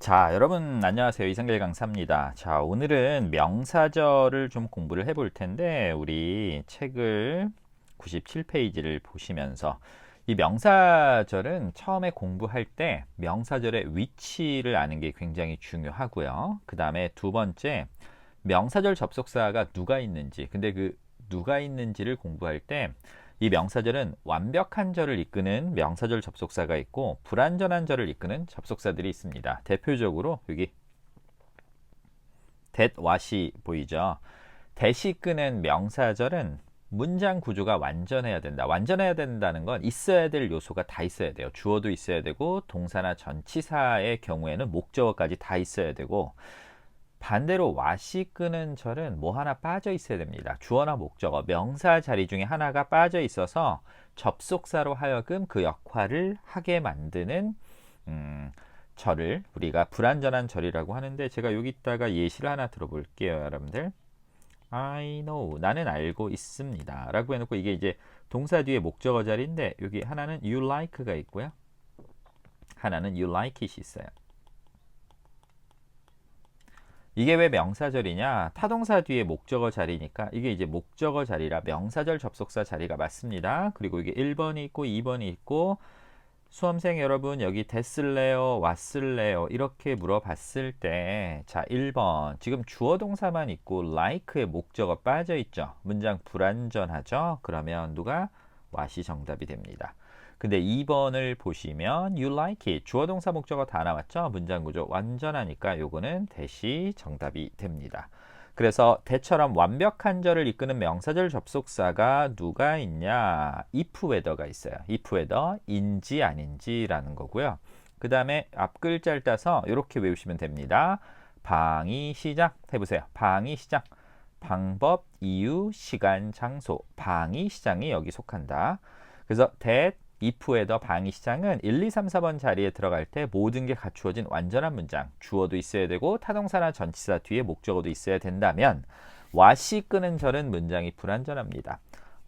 자, 여러분 안녕하세요. 이상길 강사입니다. 자, 오늘은 명사절을 좀 공부를 해볼 텐데 우리 책을 97페이지를 보시면서 이 명사절은 처음에 공부할 때 명사절의 위치를 아는 게 굉장히 중요하고요. 그 다음에 두 번째, 명사절 접속사가 누가 있는지, 근데 그 누가 있는지를 공부할 때 이 명사절은 완벽한 절을 이끄는 명사절 접속사가 있고 불완전한 절을 이끄는 접속사들이 있습니다. 대표적으로 여기 that, what이 보이죠? that이 이끄는 명사절은 문장 구조가 완전해야 된다. 완전해야 된다는 건 있어야 될 요소가 다 있어야 돼요. 주어도 있어야 되고 동사나 전치사의 경우에는 목적어까지 다 있어야 되고, 반대로 what이 끄는 절은 뭐 하나 빠져 있어야 됩니다. 주어나 목적어, 명사 자리 중에 하나가 빠져 있어서 접속사로 하여금 그 역할을 하게 만드는 절을 우리가 불완전한 절이라고 하는데, 제가 여기다가 예시를 하나 들어볼게요. 여러분들, I know, 나는 알고 있습니다 라고 해놓고, 이게 이제 동사 뒤에 목적어 자리인데 여기 하나는 you like가 있고요, 하나는 you like it이 있어요. 이게 왜 명사절이냐? 타동사 뒤에 목적어 자리니까 이게 이제 목적어 자리라 명사절 접속사 자리가 맞습니다. 그리고 이게 1번이 있고 2번이 있고, 수험생 여러분 여기 됐을래요? 왔을래요? 이렇게 물어봤을 때, 자 1번 지금 주어 동사만 있고 like의 목적어 빠져 있죠. 문장 불완전하죠? 그러면 누가? what이 정답이 됩니다. 근데 2번을 보시면 you like it, 주어 동사 목적어 다 나왔죠? 문장 구조 완전하니까 요거는 that이 정답이 됩니다. 그래서 that처럼 완벽한 절을 이끄는 명사절 접속사가 누가 있냐? if whether가 있어요. if whether, 인지 아닌지라는 거고요. 그 다음에 앞 글자를 따서 이렇게 외우시면 됩니다. 방이 시작 해보세요. 방이 시작, 방법, 이유, 시간, 장소. 방이 시장이 여기 속한다. 그래서 that, if의 더 방이 시장은 1, 2, 3, 4번 자리에 들어갈 때 모든 게 갖추어진 완전한 문장, 주어도 있어야 되고 타동사나 전치사 뒤에 목적어도 있어야 된다면, what이 이끄는 절은 문장이 불완전합니다.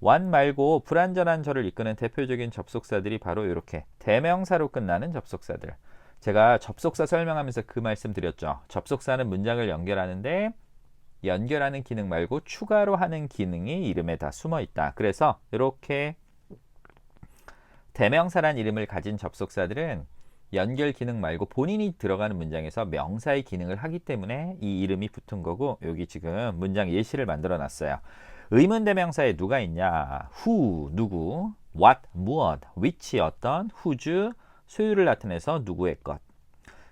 what 말고 불완전한 절을 이끄는 대표적인 접속사들이 바로 이렇게 대명사로 끝나는 접속사들. 제가 접속사 설명하면서 그 말씀 드렸죠. 접속사는 문장을 연결하는데 연결하는 기능 말고 추가로 하는 기능이 이름에 다 숨어 있다. 그래서 이렇게 대명사란 이름을 가진 접속사들은 연결 기능 말고 본인이 들어가는 문장에서 명사의 기능을 하기 때문에 이 이름이 붙은 거고, 여기 지금 문장 예시를 만들어 놨어요. 의문 대명사에 누가 있냐? who, 누구, what, 무엇, which, 어떤, whose, 소유를 나타내서 누구의 것.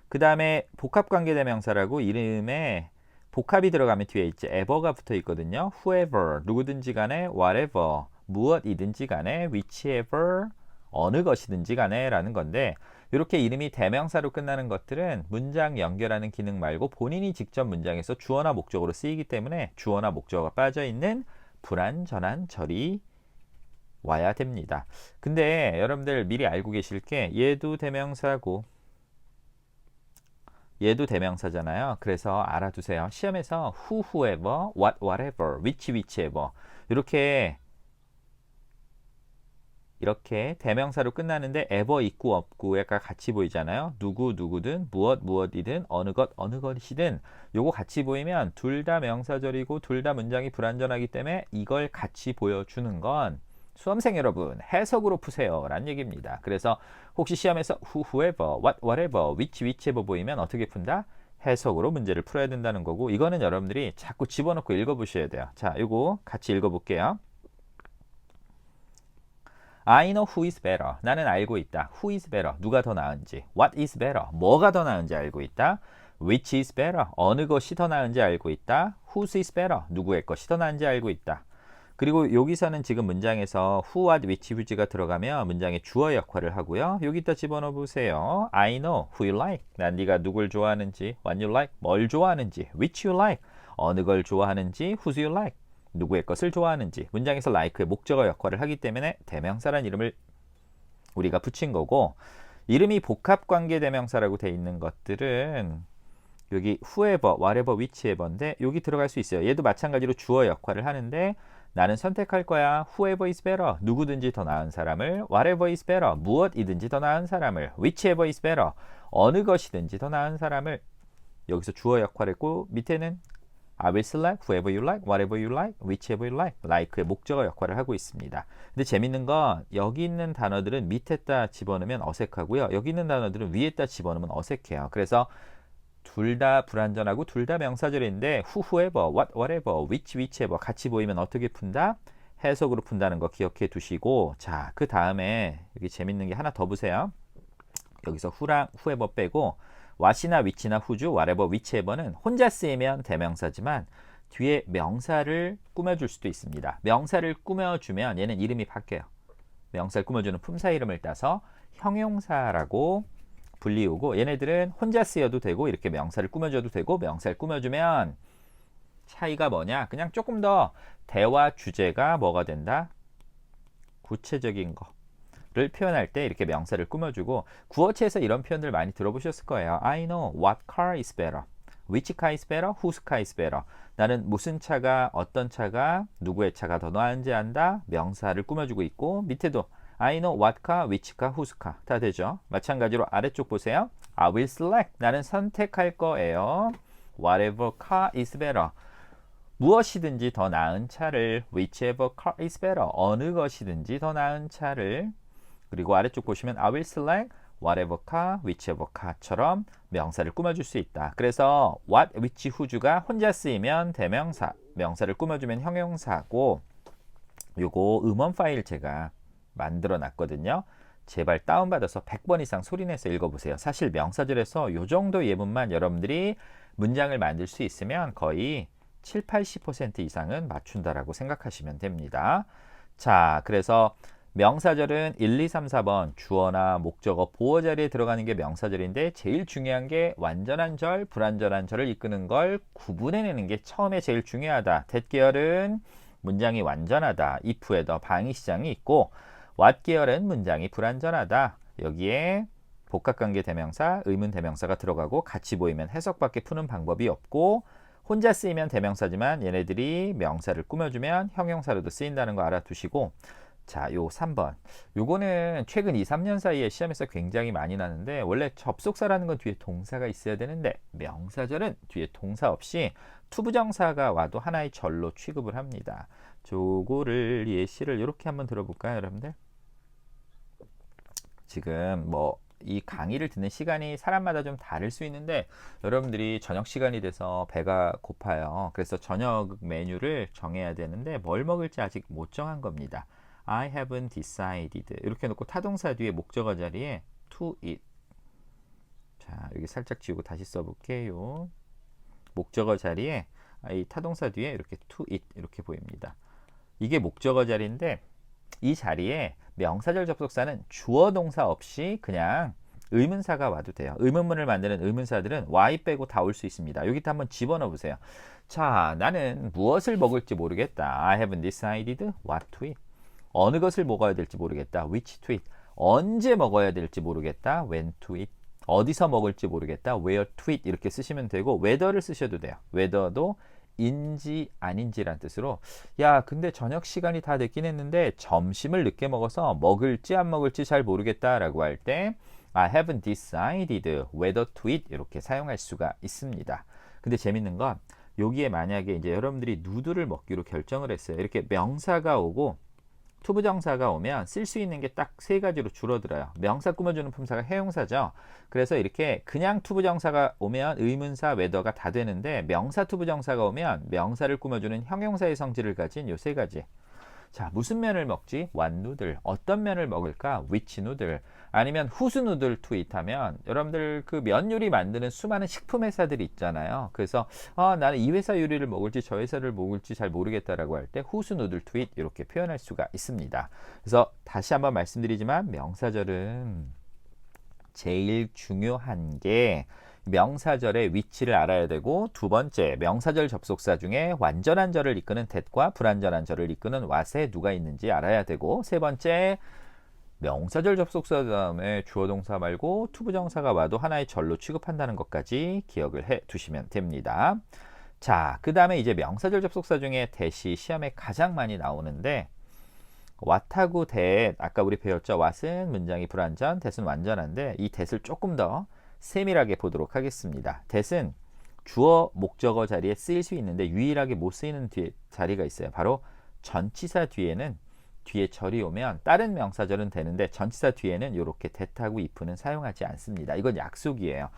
그 다음에 복합관계 대명사라고 이름에 복합이 들어가면 뒤에 있지 ever가 붙어 있거든요. whoever, 누구든지 간에, whatever, 무엇이든지 간에, whichever, 어느 것이든지 간에 라는 건데, 이렇게 이름이 대명사로 끝나는 것들은 문장 연결하는 기능 말고 본인이 직접 문장에서 주어나 목적어로 쓰이기 때문에 주어나 목적어가 빠져있는 불완전한 절이 와야 됩니다. 근데 여러분들 미리 알고 계실 게, 얘도 대명사고 얘도 대명사잖아요. 그래서 알아두세요. 시험에서 who, whoever, what, whatever, which, whichever 이렇게 대명사로 끝나는데 ever 있고 없고가 같이 보이잖아요. 누구, 누구든, 무엇, 무엇이든, 어느 것, 어느 것이든 요거 같이 보이면 둘 다 명사절이고 둘 다 문장이 불완전하기 때문에 이걸 같이 보여주는 건 수험생 여러분 해석으로 푸세요 라는 얘기입니다. 그래서 혹시 시험에서 who, whoever, what, whatever, which, whichever 보이면 어떻게 푼다? 해석으로 문제를 풀어야 된다는 거고, 이거는 여러분들이 자꾸 집어넣고 읽어보셔야 돼요. 자, 이거 같이 읽어볼게요. I know who is better. 나는 알고 있다. Who is better? 누가 더 나은지. What is better? 뭐가 더 나은지 알고 있다. Which is better? 어느 것이 더 나은지 알고 있다. Whose is better? 누구의 것이 더 나은지 알고 있다. 그리고 여기서는 지금 문장에서 who, what, which, whose가 들어가면 문장의 주어 역할을 하고요. 여기다 집어넣어 보세요. I know who you like. 난 네가 누굴 좋아하는지. What you like. 뭘 좋아하는지. Which you like. 어느 걸 좋아하는지. Whose you like. 누구의 것을 좋아하는지. 문장에서 like의 목적어 역할을 하기 때문에 대명사란 이름을 우리가 붙인 거고, 이름이 복합관계 대명사라고 돼 있는 것들은 여기 whoever, whatever, whichever인데 여기 들어갈 수 있어요. 얘도 마찬가지로 주어 역할을 하는데 나는 선택할 거야. Whoever is better. 누구든지 더 나은 사람을. Whatever is better. 무엇이든지 더 나은 사람을. Whichever is better. 어느 것이든지 더 나은 사람을. 여기서 주어 역할을 했고 밑에는 I will select whoever you like, whatever you like, whichever you like. like의 목적어 역할을 하고 있습니다. 근데 재밌는 건 여기 있는 단어들은 밑에다 집어넣으면 어색하고요. 여기 있는 단어들은 위에다 집어넣으면 어색해요. 그래서 둘 다 불완전하고 둘 다 명사절인데 whoever, whatever, whichever 같이 보이면 어떻게 푼다? 해석으로 푼다는 거 기억해 두시고 자, 그 다음에 여기 재밌는 게 하나 더 보세요. 여기서 who랑 whoever 빼고 what이나 which나 who죠, whatever, whichever는 혼자 쓰이면 대명사지만 뒤에 명사를 꾸며줄 수도 있습니다. 명사를 꾸며주면 얘는 이름이 바뀌어요. 명사를 꾸며주는 품사 이름을 따서 형용사라고 불리우고 얘네들은 혼자 쓰여도 되고 이렇게 명사를 꾸며줘도 되고 명사를 꾸며주면 차이가 뭐냐? 그냥 조금 더 대화 주제가 뭐가 된다? 구체적인 거를 표현할 때 이렇게 명사를 꾸며주고 구어체에서 이런 표현들 많이 들어보셨을 거예요. I know what car is better. Which car is better? Whose car is better? 나는 무슨 차가 어떤 차가 누구의 차가 더 나은지 안다. 명사를 꾸며주고 있고 밑에도 I know what car, which car, whose car 다 되죠. 마찬가지로 아래쪽 보세요. I will select. 나는 선택할 거예요. Whatever car is better. 무엇이든지 더 나은 차를. Whichever car is better. 어느 것이든지 더 나은 차를. 그리고 아래쪽 보시면 I will select whatever car, whichever car처럼 명사를 꾸며줄 수 있다. 그래서 what, which, who주가 혼자 쓰이면 대명사, 명사를 꾸며주면 형용사고 요거 음원 파일 제가 만들어 놨거든요. 제발 다운받아서 100번 이상 소리내서 읽어보세요. 사실 명사절에서 요 정도 예문만 여러분들이 문장을 만들 수 있으면 거의 7, 80% 이상은 맞춘다라고 생각하시면 됩니다. 자, 그래서 명사절은 1, 2, 3, 4번 주어나 목적어, 보어 자리에 들어가는 게 명사절인데 제일 중요한 게 완전한 절, 불완전한 절을 이끄는 걸 구분해내는 게 처음에 제일 중요하다. that 계열은 문장이 완전하다. if에 더 방위 시장이 있고 what 계열은 문장이 불완전하다. 여기에 복합관계 대명사, 의문 대명사가 들어가고 같이 보이면 해석밖에 푸는 방법이 없고 혼자 쓰이면 대명사지만 얘네들이 명사를 꾸며주면 형용사로도 쓰인다는 거 알아두시고 자, 요 3번. 요거는 최근 2, 3년 사이에 시험에서 굉장히 많이 나는데 원래 접속사라는 건 뒤에 동사가 있어야 되는데 명사절은 뒤에 동사 없이 투부정사가 와도 하나의 절로 취급을 합니다. 요거를 예시를 이렇게 한번 들어볼까요, 여러분들? 지금 뭐 이 강의를 듣는 시간이 사람마다 좀 다를 수 있는데 여러분들이 저녁 시간이 돼서 배가 고파요. 그래서 저녁 메뉴를 정해야 되는데 뭘 먹을지 아직 못 정한 겁니다. I haven't decided. 이렇게 놓고 타동사 뒤에 목적어 자리에 to eat. 자, 여기 살짝 지우고 다시 써볼게요. 목적어 자리에 이 타동사 뒤에 이렇게 to eat 이렇게 보입니다. 이게 목적어 자리인데 이 자리에 명사절 접속사는 주어 동사 없이 그냥 의문사가 와도 돼요. 의문문을 만드는 의문사들은 y 빼고 다 올 수 있습니다. 여기다 한번 집어넣어 보세요. 자, 나는 무엇을 먹을지 모르겠다. I haven't decided what to eat. 어느 것을 먹어야 될지 모르겠다. which to eat. 언제 먹어야 될지 모르겠다. when to eat. 어디서 먹을지 모르겠다. where to eat. 이렇게 쓰시면 되고 whether를 쓰셔도 돼요. whether도 인지 아닌지란 뜻으로 야, 근데 저녁 시간이 다 됐긴 했는데 점심을 늦게 먹어서 먹을지 안 먹을지 잘 모르겠다 라고 할 때 I haven't decided whether to eat 이렇게 사용할 수가 있습니다. 근데 재밌는 건 여기에 만약에 이제 여러분들이 누드를 먹기로 결정을 했어요. 이렇게 명사가 오고 투부정사가 오면 쓸 수 있는 게 딱 세 가지로 줄어들어요. 명사 꾸며주는 품사가 해용사죠. 그래서 이렇게 그냥 투부정사가 오면 의문사, whether가 다 되는데 명사 투부정사가 오면 명사를 꾸며주는 형용사의 성질을 가진 요 세 가지. 자, 무슨 면을 먹지? what 누들. 어떤 면을 먹을까? which 누들. 아니면 whose 누들 to eat 하면 여러분들 그 면 요리 만드는 수많은 식품 회사들이 있잖아요. 그래서 나는 이 회사 요리를 먹을지 저 회사를 먹을지 잘 모르겠다라고 할 때 whose 누들 to eat 이렇게 표현할 수가 있습니다. 그래서 다시 한번 말씀드리지만 명사절은 제일 중요한 게 명사절의 위치를 알아야 되고 두 번째 명사절 접속사 중에 완전한 절을 이끄는 that과 불완전한 절을 이끄는 what에 누가 있는지 알아야 되고 세 번째 명사절 접속사 다음에 주어 동사 말고 투부정사가 와도 하나의 절로 취급한다는 것까지 기억을 해 두시면 됩니다. 자, 그 다음에 이제 명사절 접속사 중에 대시 시험에 가장 많이 나오는데 what하고 that 아까 우리 배웠죠. what은 문장이 불완전, that은 완전한데 이 that을 조금 더 세밀하게 보도록 하겠습니다. that은 주어 목적어 자리에 쓰일 수 있는데 유일하게 못 쓰이는 뒤에 자리가 있어요. 바로 전치사 뒤에는 뒤에 절이 오면 다른 명사절은 되는데 전치사 뒤에는 이렇게 that하고 if는 사용하지 않습니다. 이건 약속이에요.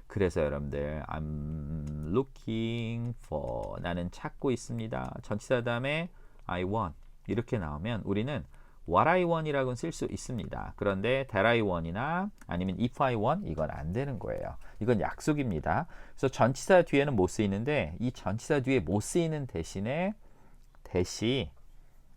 그래서 여러분들 I'm looking for 나는 찾고 있습니다. 전치사 다음에 I want 이렇게 나오면 우리는 what I want 이라고는 쓸 수 있습니다. 그런데 that I want이나 아니면 if I want 이건 안 되는 거예요. 이건 약속입니다. 그래서 전치사 뒤에는 못 쓰이는데 이 전치사 뒤에 못 쓰이는 대신에 대시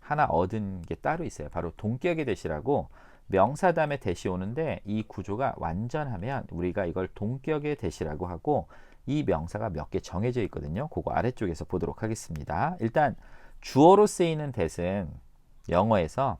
하나 얻은 게 따로 있어요. 바로 동격의 대시라고 명사 다음에 대시 오는데 이 구조가 완전하면 우리가 이걸 동격의 대시라고 하고 이 명사가 몇 개 정해져 있거든요. 그거 아래쪽에서 보도록 하겠습니다. 일단 주어로 쓰이는 that은 영어에서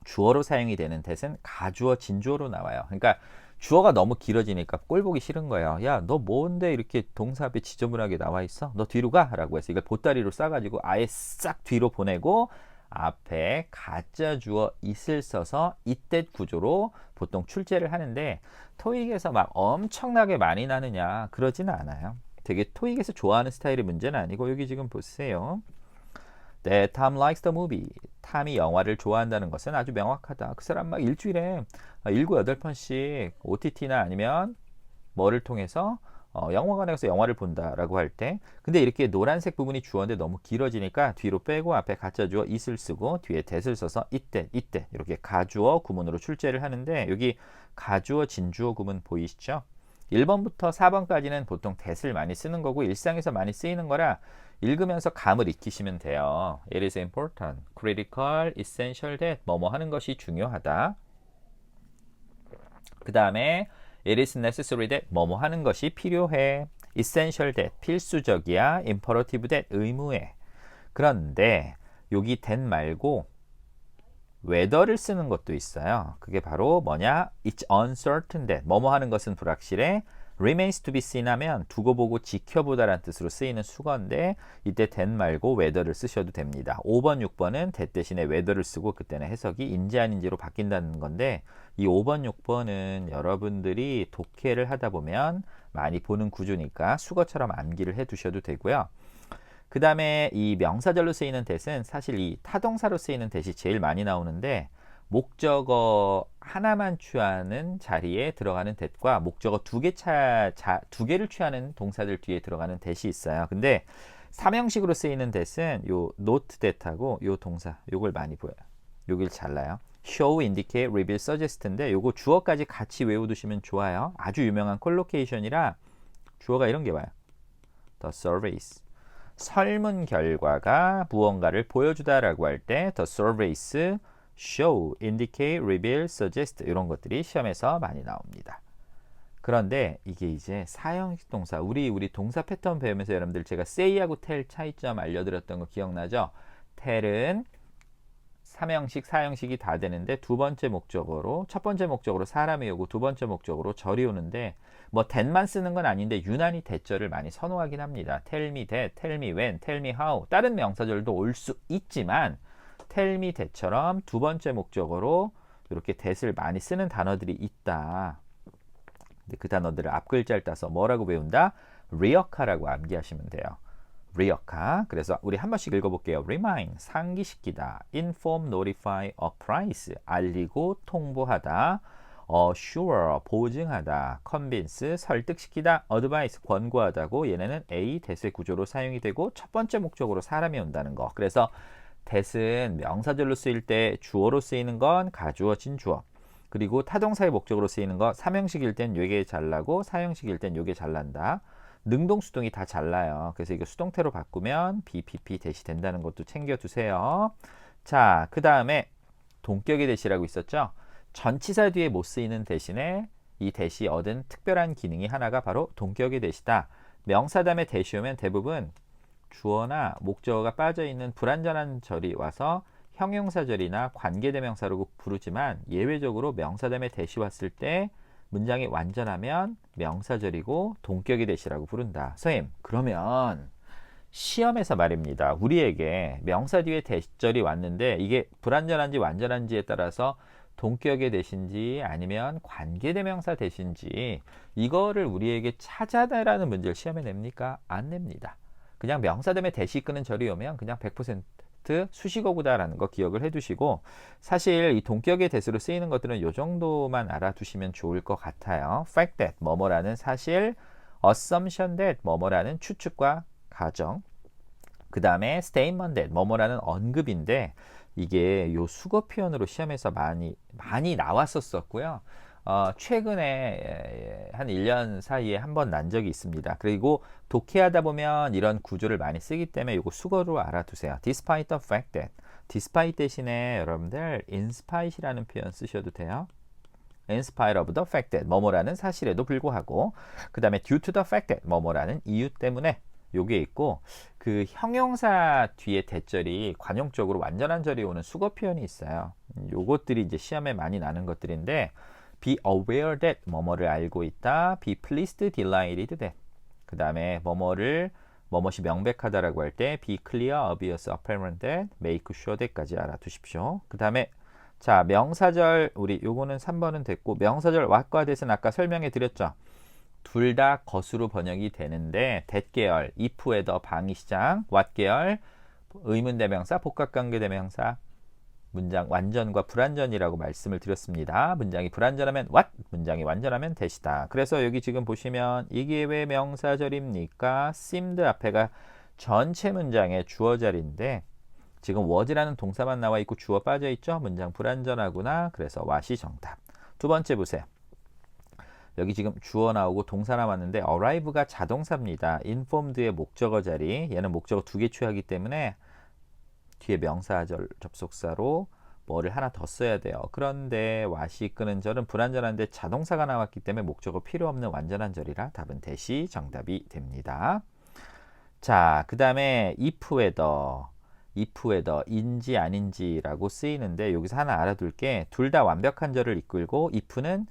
주어로 사용이 되는 that은 가주어 진주어로 나와요. 그러니까 주어가 너무 길어지니까 꼴 보기 싫은 거예요. 야, 너 뭔데 이렇게 동사 앞에 지저분하게 나와 있어? 너 뒤로 가! 라고 해서 이걸 보따리로 싸가지고 아예 싹 뒤로 보내고 앞에 가짜 주어 it을 써서 이때 구조로 보통 출제를 하는데 토익에서 막 엄청나게 많이 나느냐 그러지는 않아요. 되게 토익에서 좋아하는 스타일의 문제는 아니고 여기 지금 보세요. 네, Tom likes the movie. 탐이 영화를 좋아한다는 것은 아주 명확하다. 그 사람 막 일주일에 7, 8편씩 OTT나 아니면 뭐를 통해서 영화관에 가서 영화를 본다라고 할 때 근데 이렇게 노란색 부분이 주어인데 너무 길어지니까 뒤로 빼고 앞에 가짜 주어 it을 쓰고 뒤에 that을 써서 이때 이렇게 가주어 구문으로 출제를 하는데 여기 가주어 진주어 구문 보이시죠? 1번부터 4번까지는 보통 that을 많이 쓰는 거고 일상에서 많이 쓰이는 거라 읽으면서 감을 익히시면 돼요. It is important, critical, essential that 뭐뭐 하는 것이 중요하다. 그 다음에 It is necessary that 뭐뭐 하는 것이 필요해. Essential that 필수적이야. Imperative that 의무해. 그런데 여기 that 말고 whether를 쓰는 것도 있어요. 그게 바로 뭐냐? It's uncertain that 뭐뭐 하는 것은 불확실해. Remains to be seen 하면 두고 보고 지켜보다라는 뜻으로 쓰이는 수거인데 이때 that 말고 whether를 쓰셔도 됩니다. 5번, 6번은 that 대신에 whether를 쓰고 그때는 해석이 인지 아닌지로 바뀐다는 건데 이 5번, 6번은 여러분들이 독해를 하다 보면 많이 보는 구조니까 수거처럼 암기를 해 두셔도 되고요. 그 다음에 이 명사절로 쓰이는 that은 사실 이 타동사로 쓰이는 that이 제일 많이 나오는데 목적어 하나만 취하는 자리에 들어가는 that과 목적어 두 개를 취하는 동사들 뒤에 들어가는 that이 있어요. 근데 삼형식으로 쓰이는 that은 요 not that하고 요 동사 요걸 많이 보여요. 여길 잘라요. show, indicate, reveal, suggest인데 요거 주어까지 같이 외워두시면 좋아요. 아주 유명한 콜로케이션이라 주어가 이런 게 와요. The surveys. 설문 결과가 무언가를 보여주다라고 할 때 the surveys show, indicate, reveal, suggest 이런 것들이 시험에서 많이 나옵니다. 그런데 이게 이제 사형식 동사 우리 동사 패턴 배우면서 여러분들 제가 say하고 tell 차이점 알려드렸던 거 기억나죠? tell은 3형식, 4형식이 다 되는데 두 번째 목적어로 첫 번째 목적어로 사람이 오고 두 번째 목적어로 절이 오는데 뭐 that만 쓰는 건 아닌데 유난히 that절을 많이 선호하긴 합니다. tell me that, tell me when, tell me how 다른 명사절도 올 수 있지만 tell me that처럼 두 번째 목적어로 이렇게 that을 많이 쓰는 단어들이 있다. 근데 그 단어들을 앞글자를 따서 뭐라고 배운다? reoccur라고 암기하시면 돼요. reoccur. 그래서 우리 한 번씩 읽어볼게요. remind, 상기시키다. inform, notify, apprise, 알리고 통보하다. assure, 보증하다. convince, 설득시키다. advise, 권고하다고 얘네는 A, that의 구조로 사용이 되고 첫 번째 목적으로 사람이 온다는 거. 그래서 that은 명사절로 쓰일 때 주어로 쓰이는 건 가주어, 진주어. 그리고 타동사의 목적으로 쓰이는 거 삼형식일 땐 요게 잘나고 사형식일 땐 요게 잘난다. 능동, 수동이 다 잘나요. 그래서 이거 수동태로 바꾸면 BPP 대시 된다는 것도 챙겨두세요. 자, 그 다음에 동격의 대시라고 있었죠. 전치사 뒤에 못 쓰이는 대신에 이 대시 얻은 특별한 기능이 하나가 바로 동격의 대시다. 명사 다음에 대시 오면 대부분 주어나 목적어가 빠져있는 불완전한 절이 와서 형용사절이나 관계대명사로 부르지만 예외적으로 명사 다음에 대시 왔을 때 문장이 완전하면 명사절이고 동격의 대시라고 부른다. 선생님, 그러면 시험에서 말입니다. 우리에게 명사 뒤에 대절이 왔는데 이게 불완전한지 완전한지에 따라서 동격의 대신지 아니면 관계대명사 대신지 이거를 우리에게 찾아내라는 문제를 시험에 냅니까? 안 냅니다. 그냥 명사 다음에 대시 끄는 절이 오면 그냥 100% 수식어구다라는 거 기억을 해두시고 사실 이 동격의 대수로 쓰이는 것들은 이 정도만 알아두시면 좋을 것 같아요. fact that 뭐뭐라는 사실, assumption that 뭐뭐라는 추측과 가정, 그 다음에 statement that 뭐뭐라는 언급인데 이게 요 수거 표현으로 시험에서 많이 나왔었고요. 최근에 한 1년 사이에 한 번 난 적이 있습니다. 그리고 독해하다 보면 이런 구조를 많이 쓰기 때문에 이거 수거로 알아두세요. Despite the fact that, despite 대신에 여러분들 in spite이라는 표현 쓰셔도 돼요. In spite of the fact that 뭐뭐라는 사실에도 불구하고, 그 다음에 due to the fact that 뭐뭐라는 이유 때문에 요게 있고, 그 형용사 뒤에 대절이 관용적으로 완전한 절이 오는 수거 표현이 있어요. 요것들이 이제 시험에 많이 나는 것들인데 be aware that 뭐뭐를 알고 있다, be pleased, delighted that. 그 다음에 뭐뭇이 명백하다라고 할 때 be clear, obvious, apparent that, make sure that까지 알아두십시오. 그 다음에 자 명사절 우리 요거는 3번은 됐고 명사절 what과 that은 아까 설명해 드렸죠. 둘 다 것으로 번역이 되는데 that 계열 if에 더 방위 시작, what 계열 의문대명사, 복합관계대명사, 문장 완전과 불완전이라고 말씀을 드렸습니다. 문장이 불완전하면 what, 문장이 완전하면 that이다. 그래서 여기 지금 보시면 이게 왜 명사절입니까? seemed 앞에가 전체 문장의 주어 자리인데 지금 was라는 동사만 나와 있고 주어 빠져 있죠? 문장 불완전하구나. 그래서 what이 정답. 두 번째 보세요. 여기 지금 주어 나오고 동사 나왔는데 arrive가 자동사입니다. informed의 목적어 자리, 얘는 목적어 2개 취하기 때문에 뒤에 명사절 접속사로 뭐를 하나 더 써야 돼요. 그런데 what이 이끄는 절은 불완전한데 자동사가 나왔기 때문에 목적어 필요 없는 완전한 절이라 답은 대시 정답이 됩니다. 자, 그 다음에 if에 더 인지 아닌지라고 쓰이는데 여기서 하나 알아둘 게 둘 다 완벽한 절을 이끌고 if는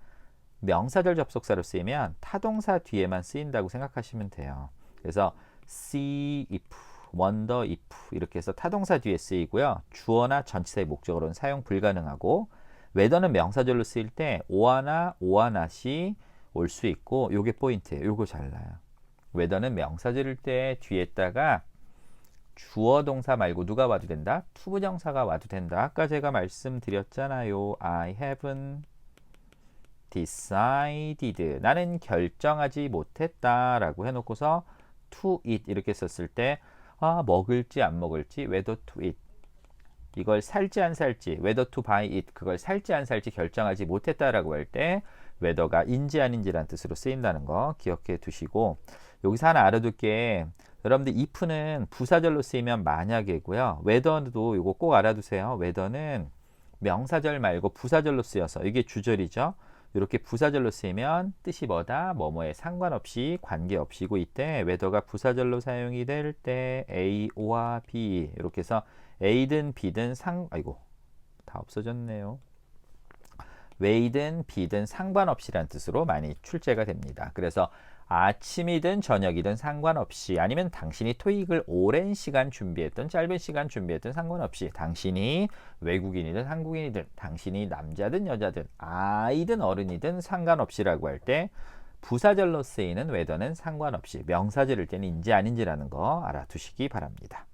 명사절 접속사로 쓰이면 타동사 뒤에만 쓰인다고 생각하시면 돼요. 그래서 see if, wonder if 이렇게 해서 타동사 뒤에 쓰이고요. 주어나 전치사의 목적어로는 사용 불가능하고 whether는 명사절로 쓰일 때 오하나 오하나시 올 수 있고 요게 포인트예요. 요거 잘라요. whether는 명사절일 때 뒤에다가 주어 동사 말고 누가 와도 된다? 투부정사가 와도 된다. 아까 제가 말씀드렸잖아요. I haven't decided 나는 결정하지 못했다 라고 해놓고서 to eat 이렇게 썼을 때 먹을지 안 먹을지 whether to eat 이걸 살지 안 살지 whether to buy it 그걸 살지 안 살지 결정하지 못했다 라고 할 때 whether가 인지 아닌지란 뜻으로 쓰인다는 거 기억해 두시고 여기서 하나 알아둘 게 여러분들 if는 부사절로 쓰이면 만약이고요. whether도 이거 꼭 알아두세요. whether는 명사절 말고 부사절로 쓰여서 이게 주절이죠. 이렇게 부사절로 쓰이면 뜻이 뭐다? 뭐뭐에 상관없이 관계없이고 이때 whether가 부사절로 사용이 될 때 A, O와 B 이렇게 해서 A든 B든 아이고 다 없어졌네요. A든 B든 상관없이란 뜻으로 많이 출제가 됩니다. 그래서 아침이든 저녁이든 상관없이 아니면 당신이 토익을 오랜 시간 준비했던 짧은 시간 준비했던 상관없이 당신이 외국인이든 한국인이든 당신이 남자든 여자든 아이든 어른이든 상관없이라고 할 때 부사절로 쓰이는 whether는 상관없이 명사절일 때는 인지 아닌지라는 거 알아두시기 바랍니다.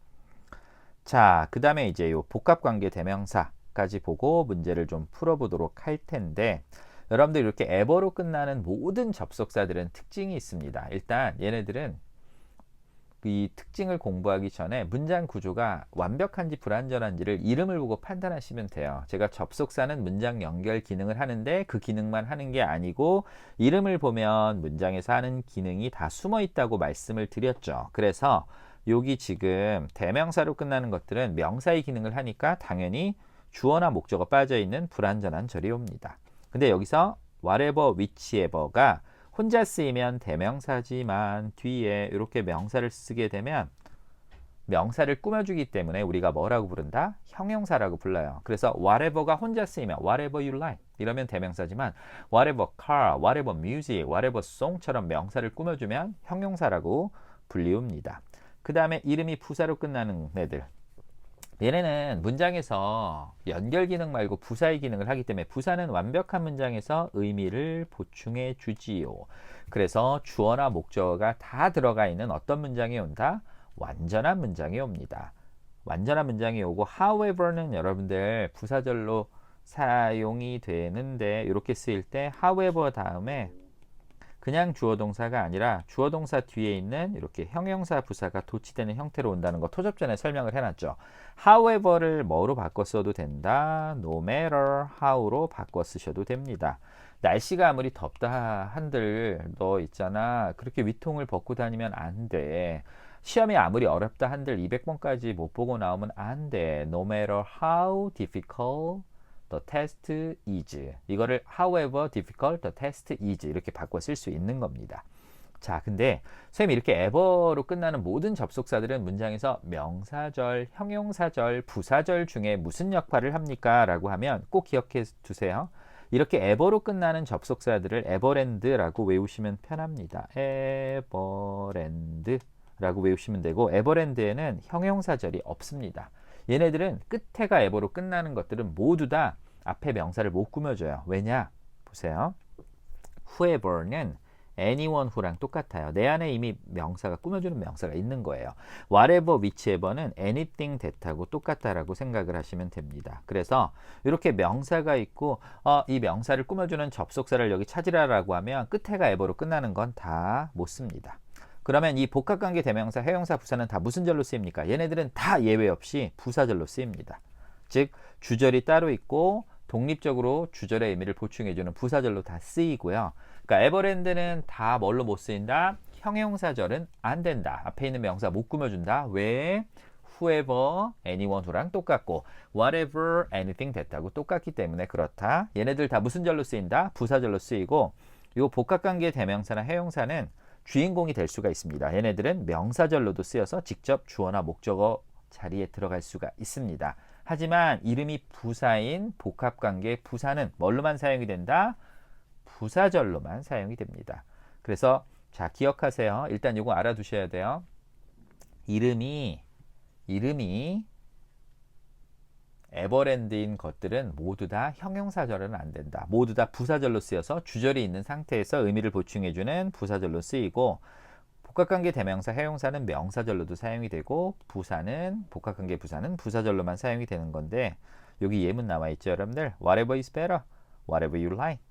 자, 그 다음에 이제 요 복합관계 대명사까지 보고 문제를 좀 풀어보도록 할 텐데 여러분들 이렇게 ever로 끝나는 모든 접속사들은 특징이 있습니다. 일단 얘네들은 이 특징을 공부하기 전에 문장 구조가 완벽한지 불완전한지를 이름을 보고 판단하시면 돼요. 제가 접속사는 문장 연결 기능을 하는데 그 기능만 하는 게 아니고 이름을 보면 문장에서 하는 기능이 다 숨어 있다고 말씀을 드렸죠. 그래서 여기 지금 대명사로 끝나는 것들은 명사의 기능을 하니까 당연히 주어나 목적어 빠져 있는 불완전한 절이 옵니다. 근데 여기서 whatever, whichever가 혼자 쓰이면 대명사지만 뒤에 이렇게 명사를 쓰게 되면 명사를 꾸며주기 때문에 우리가 뭐라고 부른다? 형용사라고 불러요. 그래서 whatever가 혼자 쓰이면 whatever you like 이러면 대명사지만 whatever car, whatever music, whatever song처럼 명사를 꾸며주면 형용사라고 불리웁니다. 그 다음에 이름이 부사로 끝나는 애들. 얘네는 문장에서 연결 기능 말고 부사의 기능을 하기 때문에 부사는 완벽한 문장에서 의미를 보충해 주지요. 그래서 주어나 목적어가 다 들어가 있는 어떤 문장이 온다? 완전한 문장이 옵니다. 완전한 문장이 오고 however는 여러분들 부사절로 사용이 되는데 이렇게 쓰일 때 however 다음에 그냥 주어 동사가 아니라 주어 동사 뒤에 있는 이렇게 형용사 부사가 도치되는 형태로 온다는 거 토접 전에 설명을 해놨죠. however를 뭐로 바꿔 써도 된다. no matter how로 바꿔 쓰셔도 됩니다. 날씨가 아무리 덥다 한들 너 있잖아. 그렇게 위통을 벗고 다니면 안 돼. 시험이 아무리 어렵다 한들 200번까지 못 보고 나오면 안 돼. No matter how difficult the test is. 이거를 however difficult the test is 이렇게 바꿔 쓸 수 있는 겁니다. 자, 근데 선생님이 이렇게 ever로 끝나는 모든 접속사들은 문장에서 명사절, 형용사절, 부사절 중에 무슨 역할을 합니까? 라고 하면 꼭 기억해 두세요. 이렇게 ever로 끝나는 접속사들을 everand라고 외우시면 편합니다. everand라고 외우시면 되고 everand에는 형용사절이 없습니다. 얘네들은 끝에가 ever로 끝나는 것들은 모두 다 앞에 명사를 못 꾸며줘요. 왜냐? 보세요. whoever는 anyone who랑 똑같아요. 내 안에 이미 명사가 꾸며주는 명사가 있는 거예요. whatever, whichever는 anything that하고 똑같다라고 생각을 하시면 됩니다. 그래서 이렇게 명사가 있고 이 명사를 꾸며주는 접속사를 여기 찾으라라고 하면 끝에가 ever로 끝나는 건 다 못 씁니다. 그러면 이 복합관계 대명사, 해용사, 부사는 다 무슨 절로 쓰입니까? 얘네들은 다 예외 없이 부사절로 쓰입니다. 즉 주절이 따로 있고 독립적으로 주절의 의미를 보충해주는 부사절로 다 쓰이고요. 그러니까 에버랜드는 다 뭘로 못 쓰인다? 형용사절은 안 된다. 앞에 있는 명사 못 꾸며준다. 왜? whoever, anyone who랑 똑같고 whatever, anything 됐다고 똑같기 때문에 그렇다. 얘네들 다 무슨 절로 쓰인다? 부사절로 쓰이고 이 복합관계 대명사나 해용사는 주인공이 될 수가 있습니다. 얘네들은 명사절로도 쓰여서 직접 주어나 목적어 자리에 들어갈 수가 있습니다. 하지만 이름이 부사인 복합관계 부사는 뭘로만 사용이 된다? 부사절로만 사용이 됩니다. 그래서 자 기억하세요. 일단 이거 알아두셔야 돼요. 이름이 에버랜드인 것들은 모두 다 형용사절은 안 된다. 모두 다 부사절로 쓰여서 주절이 있는 상태에서 의미를 보충해주는 부사절로 쓰이고 복합관계 대명사 해용사는 명사절로도 사용이 되고 복합관계 부사는 부사절로만 사용이 되는 건데 여기 예문 나와 있죠 여러분들. Whatever is better, whatever you like.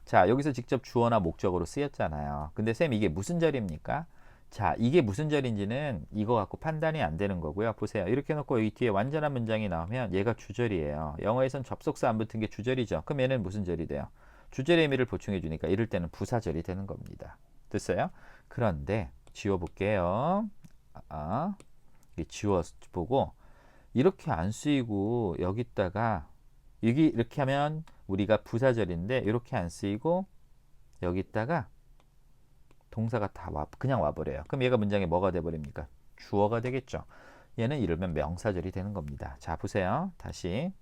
자 여기서 직접 주어나 목적으로 쓰였잖아요. 근데 쌤 이게 무슨 절입니까? 자 이게 무슨 절인지는 이거 갖고 판단이 안 되는 거고요. 보세요. 이렇게 놓고 여기 뒤에 완전한 문장이 나오면 얘가 주절이에요. 영어에선 접속사 안 붙은 게 주절이죠. 그럼 얘는 무슨 절이 돼요? 주절의 의미를 보충해 주니까 이럴 때는 부사절이 되는 겁니다. 됐어요? 그런데 지워볼게요. 지워보고 이렇게 안 쓰이고 여기다가 여기 이렇게 하면 우리가 부사절인데 이렇게 안 쓰이고 여기다가 동사가 다 그냥 와버려요. 그럼 얘가 문장에 뭐가 돼버립니까? 주어가 되겠죠. 얘는 이러면 명사절이 되는 겁니다. 자 보세요. 다시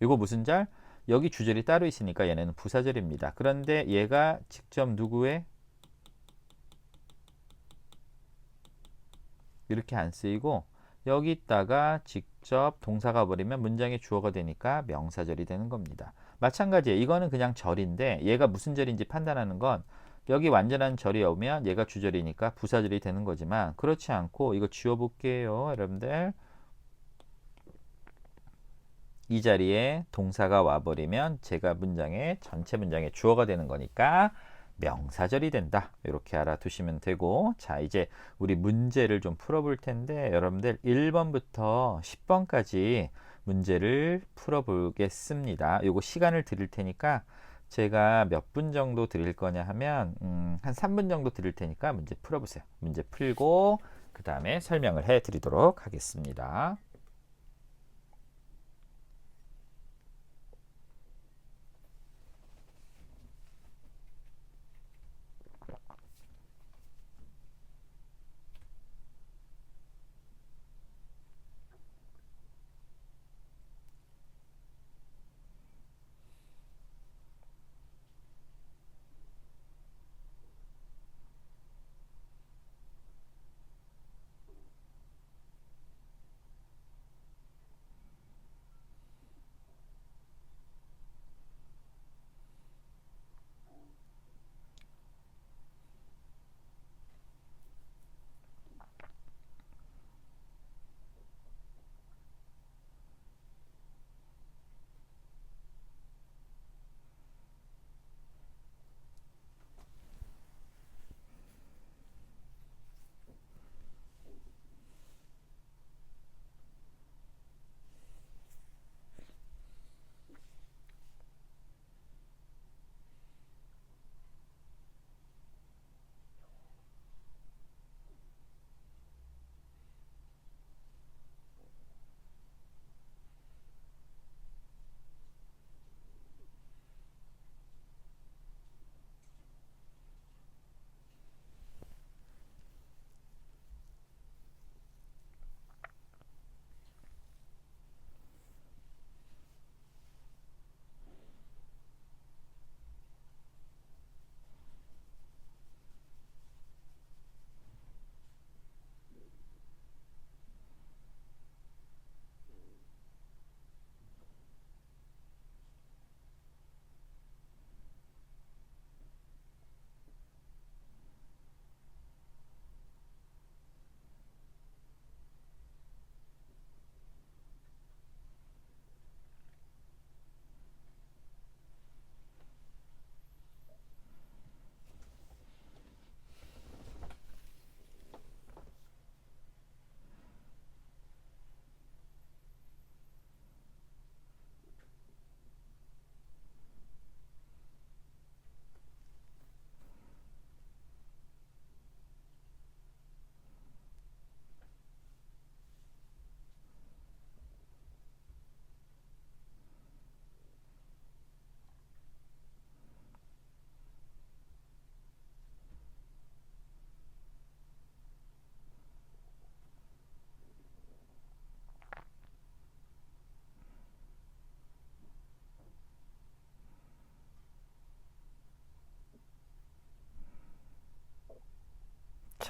이거 무슨 절? 여기 주절이 따로 있으니까 얘는 부사절입니다. 그런데 얘가 직접 누구의 이렇게 안 쓰이고 여기다가 직접 동사가 버리면 문장의 주어가 되니까 명사절이 되는 겁니다. 마찬가지예요. 이거는 그냥 절인데 얘가 무슨 절인지 판단하는 건 여기 완전한 절이 오면 얘가 주절이니까 부사절이 되는 거지만 그렇지 않고 이거 지워볼게요. 여러분들 이 자리에 동사가 와버리면 제가 전체 문장의 주어가 되는 거니까 명사절이 된다. 이렇게 알아두시면 되고 자 이제 우리 문제를 좀 풀어볼 텐데 여러분들 1번부터 10번까지 문제를 풀어보겠습니다. 요거 시간을 드릴 테니까 제가 몇 분 정도 드릴 거냐 하면 한 3분 정도 드릴 테니까 문제 풀어보세요. 문제 풀고 그 다음에 설명을 해 드리도록 하겠습니다.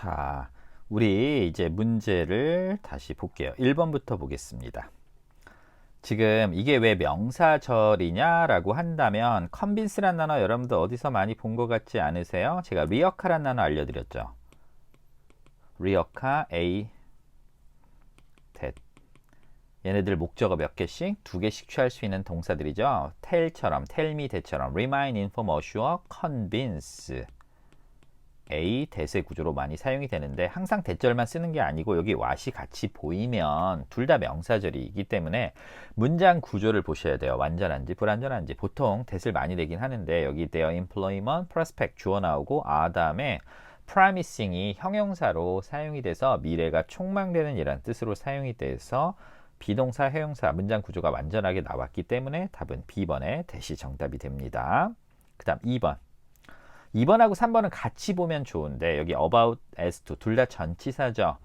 자, 우리 이제 문제를 다시 볼게요. 1번부터 보겠습니다. 지금 이게 왜 명사절이냐라고 한다면 컨빈스란 단어 여러분들 어디서 많이 본 것 같지 않으세요? 제가 리어카란 단어 알려드렸죠. 리어카, A, that. 얘네들 목적어 몇 개씩? 두 개씩 취할 수 있는 동사들이죠. tell처럼, tell me that처럼, remind, inform, assure, convince. A, 대세 구조로 많이 사용이 되는데 항상 대절만 쓰는 게 아니고 여기 what이 같이 보이면 둘 다 명사절이기 때문에 문장 구조를 보셔야 돼요. 완전한지 불완전한지. 보통 대를 많이 내긴 하는데 여기 their employment, prospect 주어 나오고 다음에 promising이 형용사로 사용이 돼서 미래가 촉망되는 이란 뜻으로 사용이 돼서 비동사, 형용사 문장 구조가 완전하게 나왔기 때문에 답은 B번의 대시 정답이 됩니다. 그 다음 2번. 2번하고 3번은 같이 보면 좋은데 여기 about, as to 둘 다 전치사죠.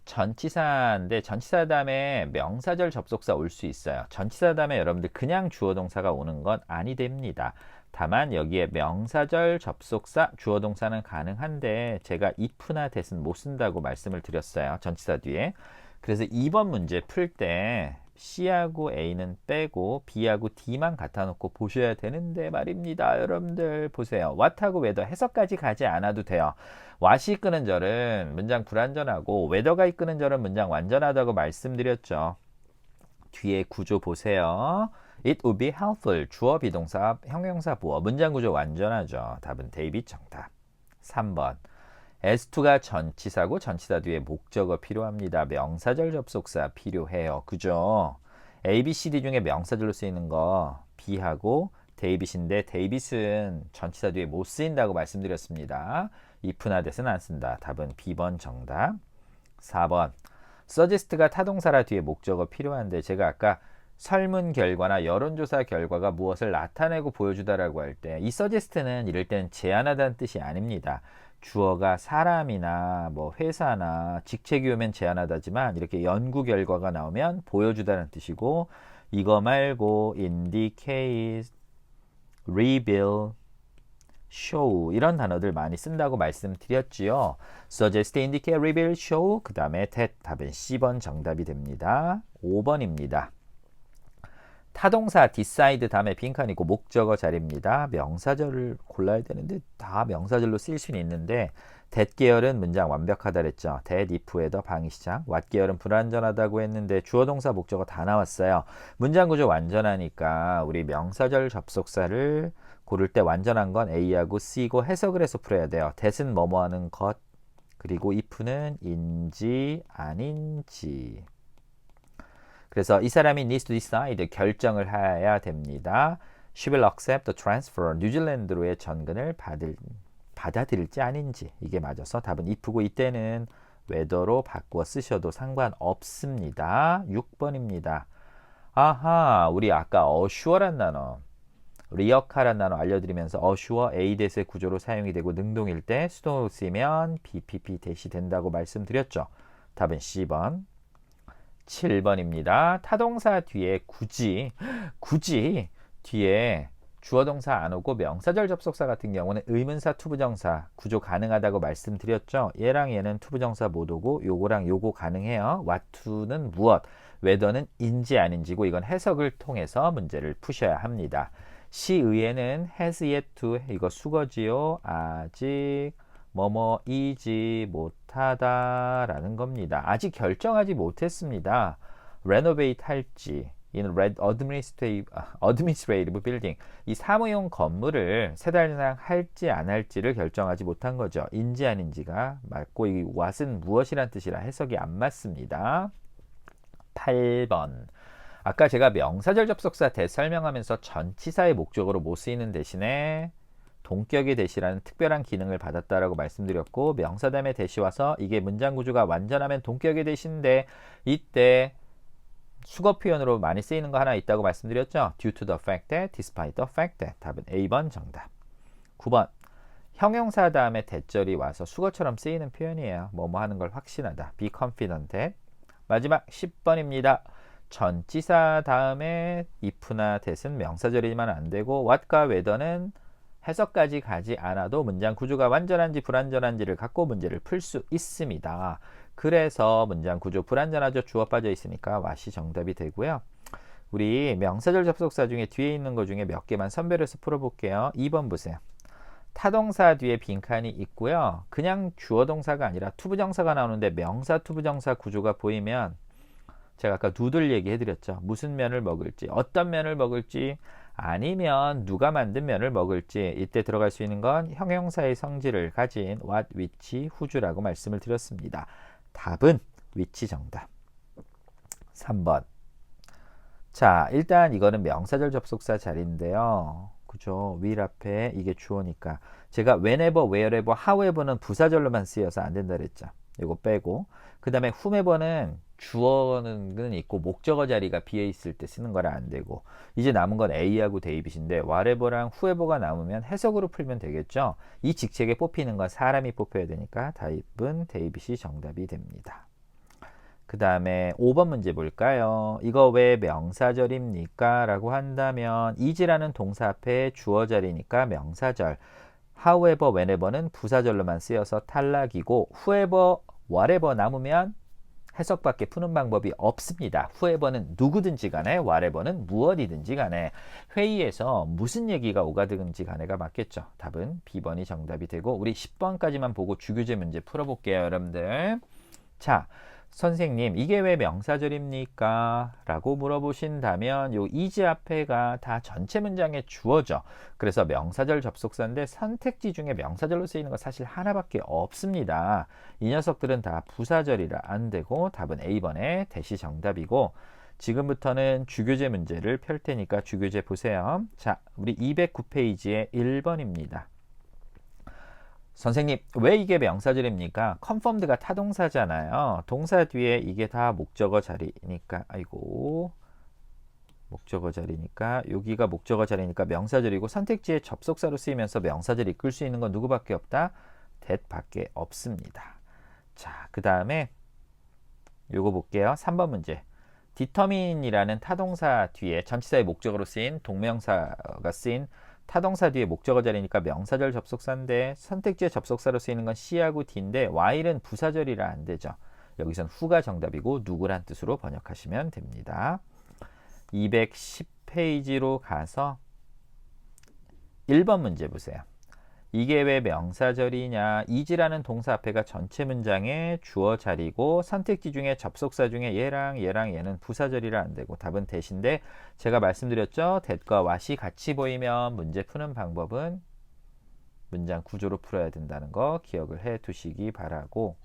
전치사인데 전치사 다음에 명사절 접속사 올 수 있어요. 전치사 다음에 여러분들 그냥 주어 동사가 오는 건 아니 됩니다. 다만 여기에 명사절 접속사 주어 동사는 가능한데 제가 if나 that은 못 쓴다고 말씀을 드렸어요. 전치사 뒤에. 그래서 2번 문제 풀 때 C하고 A는 빼고 B하고 D만 갖다 놓고 보셔야 되는데 말입니다. 여러분들 보세요. what하고 whether 해석까지 가지 않아도 돼요. what이 이끄는 절은 문장 불완전하고 whether가 이끄는 절은 문장 완전하다고 말씀드렸죠. 뒤에 구조 보세요. It would be helpful. 주어, 비동사, 형용사, 보어. 문장 구조 완전하죠. 답은 데이빗 정답. 3번. as2가 전치사고 전치사 뒤에 목적어 필요합니다. 명사절 접속사 필요해요. 그죠? A, B, C, D 중에 명사절로 쓰이는 거 B하고 데이빗인데 데이빗은 전치사 뒤에 못 쓰인다고 말씀드렸습니다. if나 that은 안 쓴다. 답은 B번 정답. 4번. suggest가 타동사라 뒤에 목적어 필요한데 제가 아까 설문 결과나 여론조사 결과가 무엇을 나타내고 보여주다라고 할 때 이 suggest는 이럴 때는 제안하다는 뜻이 아닙니다. 주어가 사람이나 뭐 회사나 직책이 오면 제안하다지만 이렇게 연구 결과가 나오면 보여주다는 뜻이고 이거 말고 indicate, reveal, show 이런 단어들 많이 쓴다고 말씀드렸지요. suggest, indicate, reveal, show 그 다음에 that 답은 C번 정답이 됩니다. 5번입니다. 타동사 decide 다음에 빈칸이고 목적어 자리입니다. 명사절을 골라야 되는데 다 명사절로 쓰일 수는 있는데 that 계열은 문장 완벽하다 그랬죠. that, if, whether, 방위시작. what 계열은 불완전하다고 했는데 주어, 동사, 목적어 다 나왔어요. 문장 구조 완전하니까 우리 명사절 접속사를 고를 때 완전한 건 A하고 C고 해석을 해서 풀어야 돼요. that은 뭐뭐 하는 것 그리고 if는 인지 아닌지. 그래서 이 사람이 needs to decide 결정을 해야 됩니다. She will accept the transfer 뉴질랜드로의 전근을 받아들일지 아닌지 이게 맞아서 답은 if고 이때는 whether로 바꾸어 쓰셔도 상관없습니다. 6번입니다. 아하 우리 아까 assure란 단어 리어카란 단어 알려드리면서 assure A 대세 구조로 사용이 되고 능동일 때 수동으로 쓰면 BPP 대시 된다고 말씀드렸죠. 답은 C번. 7번입니다. 타동사 뒤에 굳이 뒤에 주어 동사 안 오고 명사절 접속사 같은 경우는 의문사 투부정사 구조 가능하다고 말씀드렸죠. 얘랑 얘는 투부정사 못 오고 요거랑 요거 가능해요. what to는 무엇, whether는 인지 아닌지고 이건 해석을 통해서 문제를 푸셔야 합니다. 시의에는 has yet to 이거 수거지요. 아직 뭐뭐이지 못하다 라는 겁니다. 아직 결정하지 못했습니다. renovate 할지 in administrative building 이 사무용 건물을 세 달 이상 할지 안 할지를 결정하지 못한 거죠. 인지 아닌지가 맞고 이 what은 무엇이란 뜻이라 해석이 안 맞습니다. 8번 아까 제가 명사절 접속사 대 설명하면서 전치사의 목적으로 못 쓰이는 대신에 동격의 대시라는 특별한 기능을 받았다라고 말씀드렸고 명사 다음에 대시 와서 이게 문장 구조가 완전하면 동격의 대시인데 이때 수거 표현으로 많이 쓰이는 거 하나 있다고 말씀드렸죠. due to the fact that, despite the fact that 답은 A번 정답. 9번 형용사 다음에 대절이 와서 수거처럼 쓰이는 표현이에요. 뭐뭐 하는 걸 확신하다. be confident that. 마지막 10번입니다. 전치사 다음에 if나 that은 명사절이지만 안 되고 what과 whether는 해석까지 가지 않아도 문장 구조가 완전한지 불완전한지를 갖고 문제를 풀 수 있습니다. 그래서 문장 구조 불완전하죠. 주어 빠져 있으니까 what이 정답이 되고요. 우리 명사절 접속사 중에 뒤에 있는 것 중에 몇 개만 선별해서 풀어볼게요. 2번 보세요. 타동사 뒤에 빈칸이 있고요. 그냥 주어 동사가 아니라 투부정사가 나오는데 명사 투부정사 구조가 보이면 제가 아까 누들 얘기해드렸죠. 무슨 면을 먹을지, 어떤 면을 먹을지, 아니면 누가 만든 면을 먹을지. 이때 들어갈 수 있는 건 형용사의 성질을 가진 what, which, who주라고 말씀을 드렸습니다. 답은 which 정답. 3번. 자, 일단 이거는 명사절 접속사 자리인데요. 그죠? will 앞에 이게 주어니까 제가 whenever, wherever, however는 부사절로만 쓰여서 안 된다 그랬죠. 이거 빼고 그 다음에 whomever는 주어는 있고 목적어 자리가 비어 있을 때 쓰는 거라 안 되고 이제 남은 건 A하고 데이빗인데 whatever랑 whoever가 남으면 해석으로 풀면 되겠죠. 이 직책에 뽑히는 건 사람이 뽑혀야 되니까 답은 데이빗이 정답이 됩니다. 그 다음에 5번 문제 볼까요? 이거 왜 명사절입니까? 라고 한다면 is라는 동사 앞에 주어 자리니까 명사절, however, whenever는 부사절로만 쓰여서 탈락이고 whoever, whatever 남으면 해석밖에 푸는 방법이 없습니다. whoever는 누구든지 간에 whatever는 무엇이든지 간에 회의에서 무슨 얘기가 오가든지 간에가 맞겠죠. 답은 B번이 정답이 되고 우리 10번까지만 보고 주교재 문제 풀어볼게요. 여러분들. 자, 선생님 이게 왜 명사절입니까? 라고 물어보신다면 요 is 앞에가 다 전체 문장의 주어죠. 그래서 명사절 접속사인데 선택지 중에 명사절로 쓰이는 거 사실 하나밖에 없습니다. 이 녀석들은 다 부사절이라 안 되고 답은 A번의 대시 정답이고 지금부터는 주교재 문제를 펼 테니까 주교재 보세요. 자, 우리 209페이지에 1번입니다. 선생님 왜 이게 명사절입니까? confirmed가 타동사잖아요. 동사 뒤에 이게 다 목적어 자리니까 아이고 목적어 자리니까 여기가 목적어 자리니까 명사절이고 선택지에 접속사로 쓰이면서 명사절 이끌 수 있는 건 누구밖에 없다? that밖에 없습니다. 자, 그 다음에 요거 볼게요. 3번 문제. determine이라는 타동사 뒤에 전치사의 목적어로 쓰인 동명사가 쓰인 타동사 뒤에 목적어 자리니까 명사절 접속사인데 선택지의 접속사로 쓰이는 건 C하고 D인데 while은 부사절이라 안 되죠. 여기선 who가 정답이고 누구란 뜻으로 번역하시면 됩니다. 210페이지로 가서 1번 문제 보세요. 이게 왜 명사절이냐? is라는 동사 앞에가 전체 문장의 주어 자리고 선택지 중에 접속사 중에 얘랑 얘는 부사절이라 안 되고 답은 that인데 제가 말씀드렸죠. that과 what이 같이 보이면 문제 푸는 방법은 문장 구조로 풀어야 된다는 거 기억을 해 두시기 바라고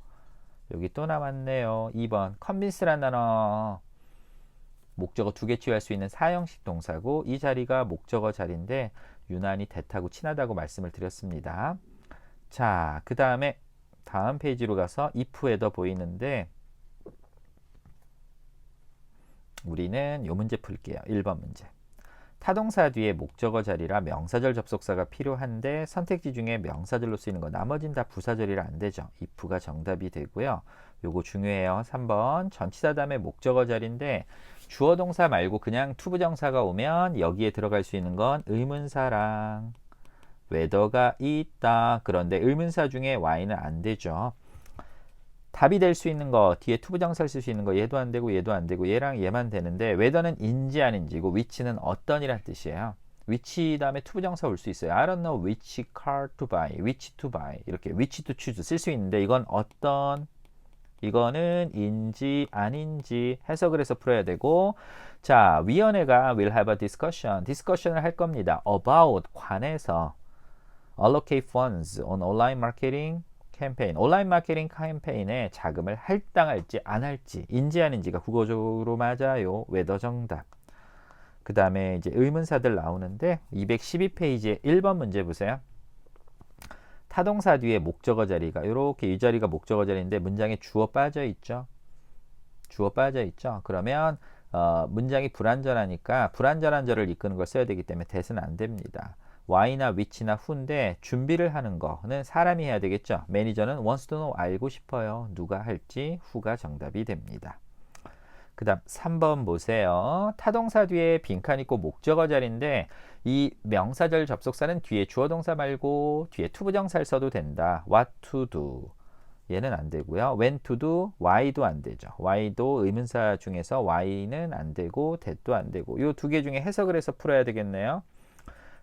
여기 또 남았네요. 2번 convince란 단어 목적어 두 개 취할 수 있는 사형식 동사고 이 자리가 목적어 자리인데 유난히 that하고 친하다고 말씀을 드렸습니다. 자, 그 다음에 다음 페이지로 가서 if에도 보이는데 우리는 요 문제 풀게요. 1번 문제. 타동사 뒤에 목적어 자리라 명사절 접속사가 필요한데 선택지 중에 명사절로 쓰이는 거 나머진 다 부사절이라 안 되죠. if가 정답이 되고요. 요거 중요해요. 3번 전치사 다음에 목적어 자리인데 주어 동사 말고 그냥 투부정사가 오면 여기에 들어갈 수 있는 건 의문사랑 whether가 있다. 그런데 의문사 중에 why는 안 되죠. 답이 될 수 있는 거 뒤에 투부정사를 쓸 수 있는 거 얘도 안 되고 얘도 안 되고 얘랑 얘만 되는데 whether는 인지 아닌지고 which는 어떤이란 뜻이에요. which 다음에 투부정사 올 수 있어요. I don't know which car to buy, which to buy 이렇게 which to choose 쓸 수 있는데 이건 어떤 이거는 인지 아닌지 해석을 해서 풀어야 되고 자 위원회가 will have a discussion을 할 겁니다. about 관해서 allocate funds on online marketing 캠페인 온라인 마케팅 캠페인에 자금을 할당할지 안 할지 인지 아닌지가 국어적으로 맞아요. whether 정답. 그 다음에 이제 의문사들 나오는데 212페이지에 1번 문제 보세요. 타동사 뒤에 목적어 자리가 이렇게 이 자리가 목적어 자리인데 문장에 주어 빠져 있죠. 주어 빠져 있죠. 그러면 문장이 불완전하니까 불완전한 절을 이끄는 걸 써야 되기 때문에 that은 안 됩니다. why나 which나 who인데 준비를 하는 거는 사람이 해야 되겠죠. 매니저는 wants to know 알고 싶어요. 누가 할지 who가 정답이 됩니다. 그 다음 3번 보세요. 타동사 뒤에 빈칸 있고 목적어 자리인데 이 명사절 접속사는 뒤에 주어 동사 말고 뒤에 투부정사를 써도 된다. what to do 얘는 안 되고요. when to do, why도 안 되죠. why도 의문사 중에서 why는 안 되고 that도 안 되고 이 두 개 중에 해석을 해서 풀어야 되겠네요.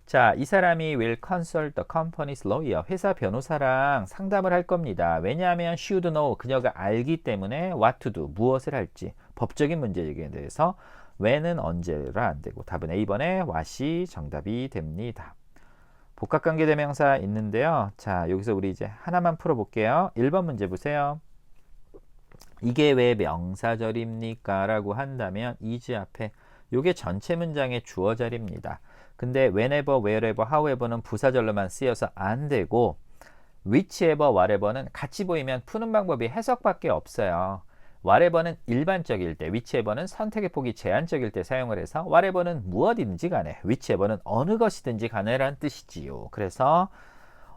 자, 이 사람이 will consult the company's lawyer. 회사 변호사랑 상담을 할 겁니다. 왜냐하면 should know. 그녀가 알기 때문에 what to do. 무엇을 할지. 법적인 문제에 대해서 when은 언제라 안 되고 답은 A번에 what이 정답이 됩니다. 복합관계대명사 있는데요. 자, 여기서 우리 이제 하나만 풀어볼게요. 1번 문제 보세요. 이게 왜 명사절입니까? 라고 한다면 is 앞에 요게 전체 문장의 주어 자리입니다. 근데 whenever, wherever, however는 부사절로만 쓰여서 안 되고 whichever, whatever는 같이 보이면 푸는 방법이 해석밖에 없어요. whatever는 일반적일 때, whichever는 선택의 폭이 제한적일 때 사용을 해서 whatever는 무엇이든지 간에, whichever는 어느 것이든지 간에란 뜻이지요. 그래서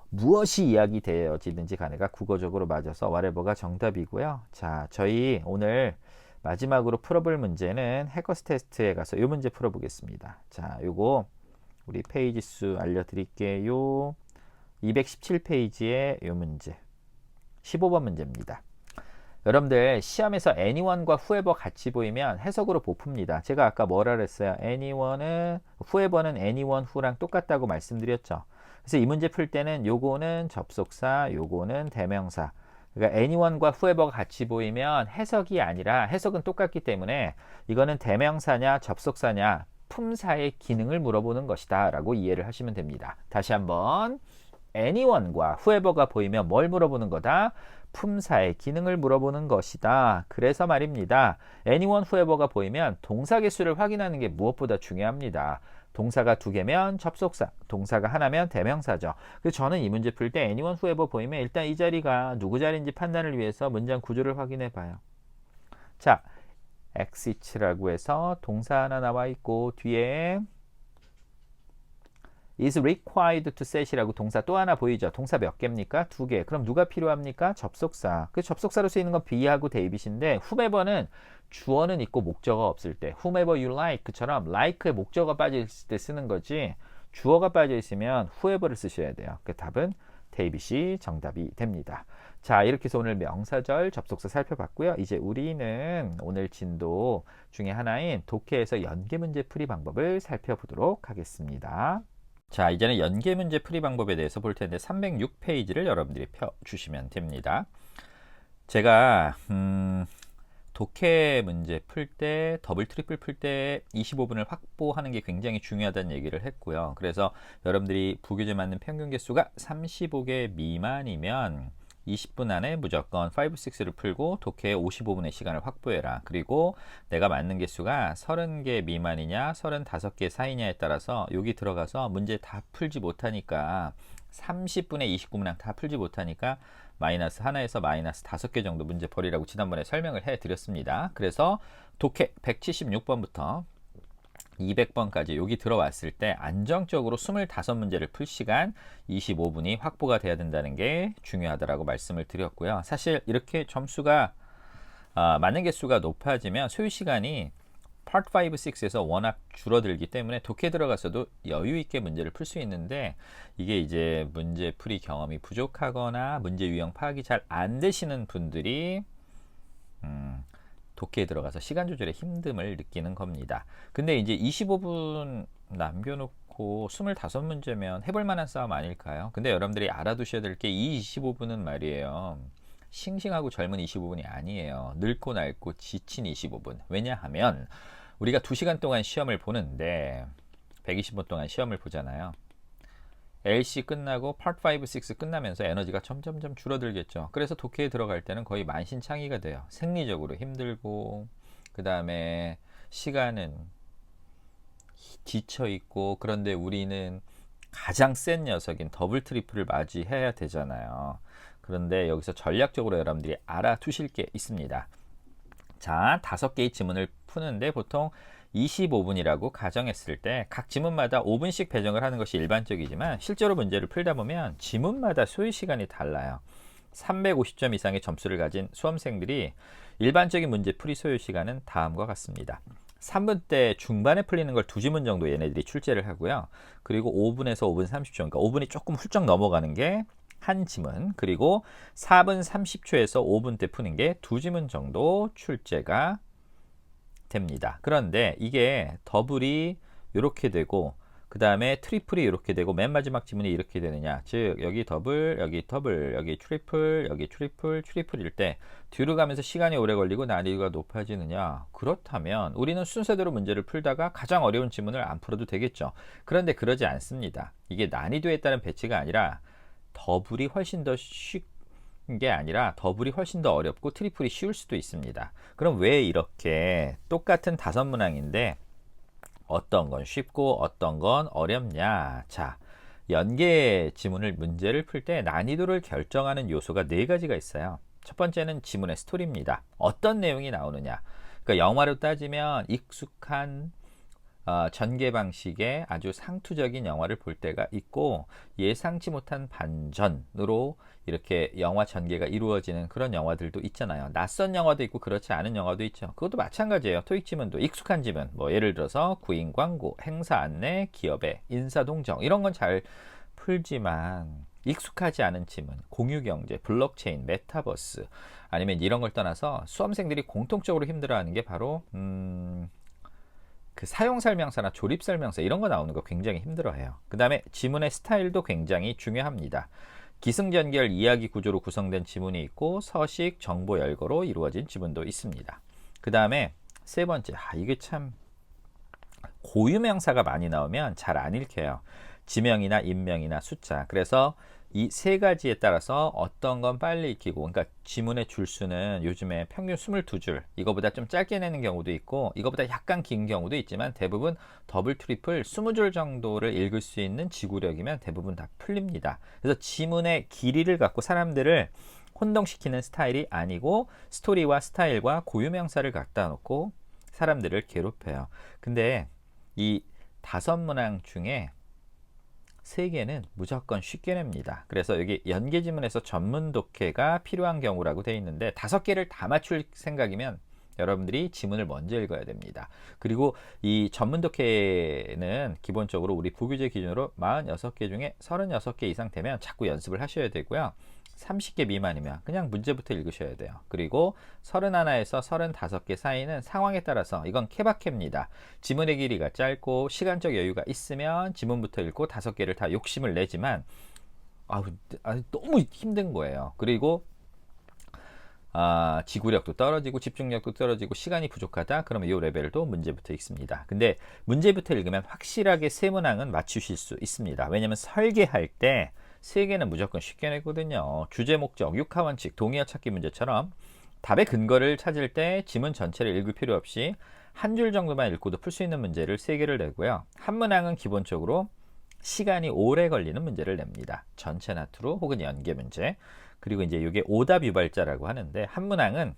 무엇이 이야기되어지든지 간에가 국어적으로 맞아서 whatever가 정답이고요. 자, 저희 오늘 마지막으로 풀어볼 문제는 해커스 테스트에 가서 이 문제 풀어보겠습니다. 자, 요거 우리 페이지 수 알려드릴게요. 217페이지의 이 문제 15번 문제입니다. 여러분들 시험에서 anyone과 whoever 같이 보이면 해석으로 못 풉니다. 제가 아까 뭐라 그랬어요? whoever는 anyone, who랑 똑같다고 말씀드렸죠. 그래서 이 문제 풀 때는 요거는 접속사, 요거는 대명사. 그러니까 anyone과 whoever가 같이 보이면 해석이 아니라 해석은 똑같기 때문에 이거는 대명사냐 접속사냐 품사의 기능을 물어보는 것이다 라고 이해를 하시면 됩니다. 다시 한번 anyone과 whoever가 보이면 뭘 물어보는 거다? 품사의 기능을 물어보는 것이다. 그래서 말입니다. anyone, whoever가 보이면 동사 개수를 확인하는 게 무엇보다 중요합니다. 동사가 두 개면 접속사, 동사가 하나면 대명사죠. 그래서 저는 이 문제 풀 때 anyone, whoever 보이면 일단 이 자리가 누구 자리인지 판단을 위해서 문장 구조를 확인해 봐요. 자, exit라고 해서 동사 하나 나와 있고 뒤에 is required to set이라고 동사 또 하나 보이죠. 동사 몇 개입니까? 두 개. 그럼 누가 필요합니까? 접속사. 그 접속사로 쓰이는 건 be하고 whoever인데 whomever는 주어는 있고 목적어가 없을 때 whomever you like처럼 like에 목적어가 빠져 있을 때 쓰는 거지 주어가 빠져 있으면 whoever를 쓰셔야 돼요. 그 답은 데이빗이 정답이 됩니다. 자, 이렇게 해서 오늘 명사절 접속사 살펴봤고요. 이제 우리는 오늘 진도 중에 하나인 독해에서 연계 문제 풀이 방법을 살펴보도록 하겠습니다. 자, 이제는 연계 문제 풀이 방법에 대해서 볼 텐데 306페이지를 여러분들이 펴주시면 됩니다. 제가 독해 문제 풀 때 더블 트리플 풀 때 25분을 확보하는 게 굉장히 중요하다는 얘기를 했고요. 그래서 여러분들이 부교재 맞는 평균 개수가 35개 미만이면 20분 안에 무조건 5, 6를 풀고 독해 55분의 시간을 확보해라. 그리고 내가 맞는 개수가 30개 미만이냐 35개 사이냐에 따라서 여기 들어가서 문제 다 풀지 못하니까 30분에 29문항 다 풀지 못하니까 마이너스 하나에서 마이너스 5개 정도 문제 버리라고 지난번에 설명을 해 드렸습니다. 그래서 독해 176번부터 200번까지 여기 들어왔을 때 안정적으로 25문제를 풀 시간 25분이 확보가 돼야 된다는 게 중요하다고 말씀을 드렸고요. 사실 이렇게 점수가 맞는 개수가 높아지면 소요 시간이 Part 5, 6에서 워낙 줄어들기 때문에 독해 들어가서도 여유 있게 문제를 풀 수 있는데 이게 이제 문제 풀이 경험이 부족하거나 문제 유형 파악이 잘 안 되시는 분들이 독해에 들어가서 시간 조절에 힘듦을 느끼는 겁니다. 근데 이제 25분 남겨놓고 25문제면 해볼 만한 싸움 아닐까요? 근데 여러분들이 알아두셔야 될 게 이 25분은 말이에요. 싱싱하고 젊은 25분이 아니에요. 늙고 낡고 지친 25분. 왜냐하면 우리가 2시간 동안 시험을 보는데 120분 동안 시험을 보잖아요. LC 끝나고 Part 5, 6 끝나면서 에너지가 점점점 줄어들겠죠. 그래서 독해에 들어갈 때는 거의 만신창이가 돼요. 생리적으로 힘들고 그 다음에 시간은 지쳐있고 그런데 우리는 가장 센 녀석인 더블 트리플을 맞이해야 되잖아요. 그런데 여기서 전략적으로 여러분들이 알아두실 게 있습니다. 자, 5개의 지문을 푸는데 보통 25분이라고 가정했을 때 각 지문마다 5분씩 배정을 하는 것이 일반적이지만 실제로 문제를 풀다 보면 지문마다 소요 시간이 달라요. 350점 이상의 점수를 가진 수험생들이 일반적인 문제 풀이 소요 시간은 다음과 같습니다. 3분 대 중반에 풀리는 걸 2지문 정도 얘네들이 출제를 하고요. 그리고 5분에서 5분 30초, 그러니까 5분이 조금 훌쩍 넘어가는 게 한 지문, 그리고 4분 30초에서 5분 때 푸는 게 2지문 정도 출제가 됩니다. 그런데 이게 더블이 이렇게 되고 그 다음에 트리플이 이렇게 되고 맨 마지막 지문이 이렇게 되느냐, 즉 여기 더블, 여기 더블, 여기 트리플, 여기 트리플, 트리플일 때 뒤로 가면서 시간이 오래 걸리고 난이도가 높아지느냐, 그렇다면 우리는 순서대로 문제를 풀다가 가장 어려운 지문을 안 풀어도 되겠죠. 그런데 그러지 않습니다. 이게 난이도에 따른 배치가 아니라 더블이 훨씬 더 쉽 게 아니라 더블이 훨씬 더 어렵고 트리플이 쉬울 수도 있습니다. 그럼 왜 이렇게 똑같은 5문항인데 어떤 건 쉽고 어떤 건 어렵냐? 자, 연계 지문을 문제를 풀 때 난이도를 결정하는 요소가 4가지가 있어요. 첫 번째는 지문의 스토리입니다. 어떤 내용이 나오느냐? 그러니까 영화로 따지면 익숙한 전개 방식의 아주 상투적인 영화를 볼 때가 있고, 예상치 못한 반전으로 이렇게 영화 전개가 이루어지는 그런 영화들도 있잖아요. 낯선 영화도 있고 그렇지 않은 영화도 있죠. 그것도 마찬가지예요. 토익 지문도 익숙한 지문, 뭐 예를 들어서 구인 광고, 행사 안내, 기업의 인사 동정, 이런 건 잘 풀지만 익숙하지 않은 지문, 공유경제, 블록체인, 메타버스, 아니면 이런 걸 떠나서 수험생들이 공통적으로 힘들어하는 게 바로 그 사용설명서나 조립설명서 이런 거 나오는 거 굉장히 힘들어해요. 그 다음에 지문의 스타일도 굉장히 중요합니다. 기승전결 이야기 구조로 구성된 지문이 있고 서식, 정보 열거로 이루어진 지문도 있습니다. 그 다음에 세 번째, 이게 참 고유명사가 많이 나오면 잘 안 읽혀요. 지명이나 인명이나 숫자. 그래서 이 3가지에 따라서 어떤 건 빨리 익히고, 그러니까 지문의 줄수는 요즘에 평균 22줄, 이거보다 좀 짧게 내는 경우도 있고 이거보다 약간 긴 경우도 있지만 대부분 더블, 트리플 20줄 정도를 읽을 수 있는 지구력이면 대부분 다 풀립니다. 그래서 지문의 길이를 갖고 사람들을 혼동시키는 스타일이 아니고 스토리와 스타일과 고유명사를 갖다 놓고 사람들을 괴롭혀요. 근데 이 5문항 중에 3개는 무조건 쉽게 냅니다. 그래서 여기 연계 지문에서 전문 독해가 필요한 경우라고 되어 있는데 5개를 다 맞출 생각이면 여러분들이 지문을 먼저 읽어야 됩니다. 그리고 이 전문 독해는 기본적으로 우리 부교재 기준으로 46개 중에 36개 이상 되면 자꾸 연습을 하셔야 되고요. 30개 미만이면 그냥 문제부터 읽으셔야 돼요. 그리고 31에서 35개 사이는 상황에 따라서 이건 케바케입니다. 지문의 길이가 짧고 시간적 여유가 있으면 지문부터 읽고 5개를 다 욕심을 내지만 너무 힘든 거예요. 그리고 지구력도 떨어지고 집중력도 떨어지고 시간이 부족하다 그러면 이 레벨도 문제부터 읽습니다. 근데 문제부터 읽으면 확실하게 3문항은 맞추실 수 있습니다. 왜냐면 설계할 때 3개는 무조건 쉽게 내거든요. 주제, 목적, 육하 원칙, 동의어 찾기 문제처럼 답의 근거를 찾을 때 지문 전체를 읽을 필요 없이 한 줄 정도만 읽고도 풀 수 있는 문제를 3개를 내고요. 한 문항은 기본적으로 시간이 오래 걸리는 문제를 냅니다. 전체 나투로 혹은 연계 문제. 그리고 이제 이게 오답 유발자라고 하는데, 한 문항은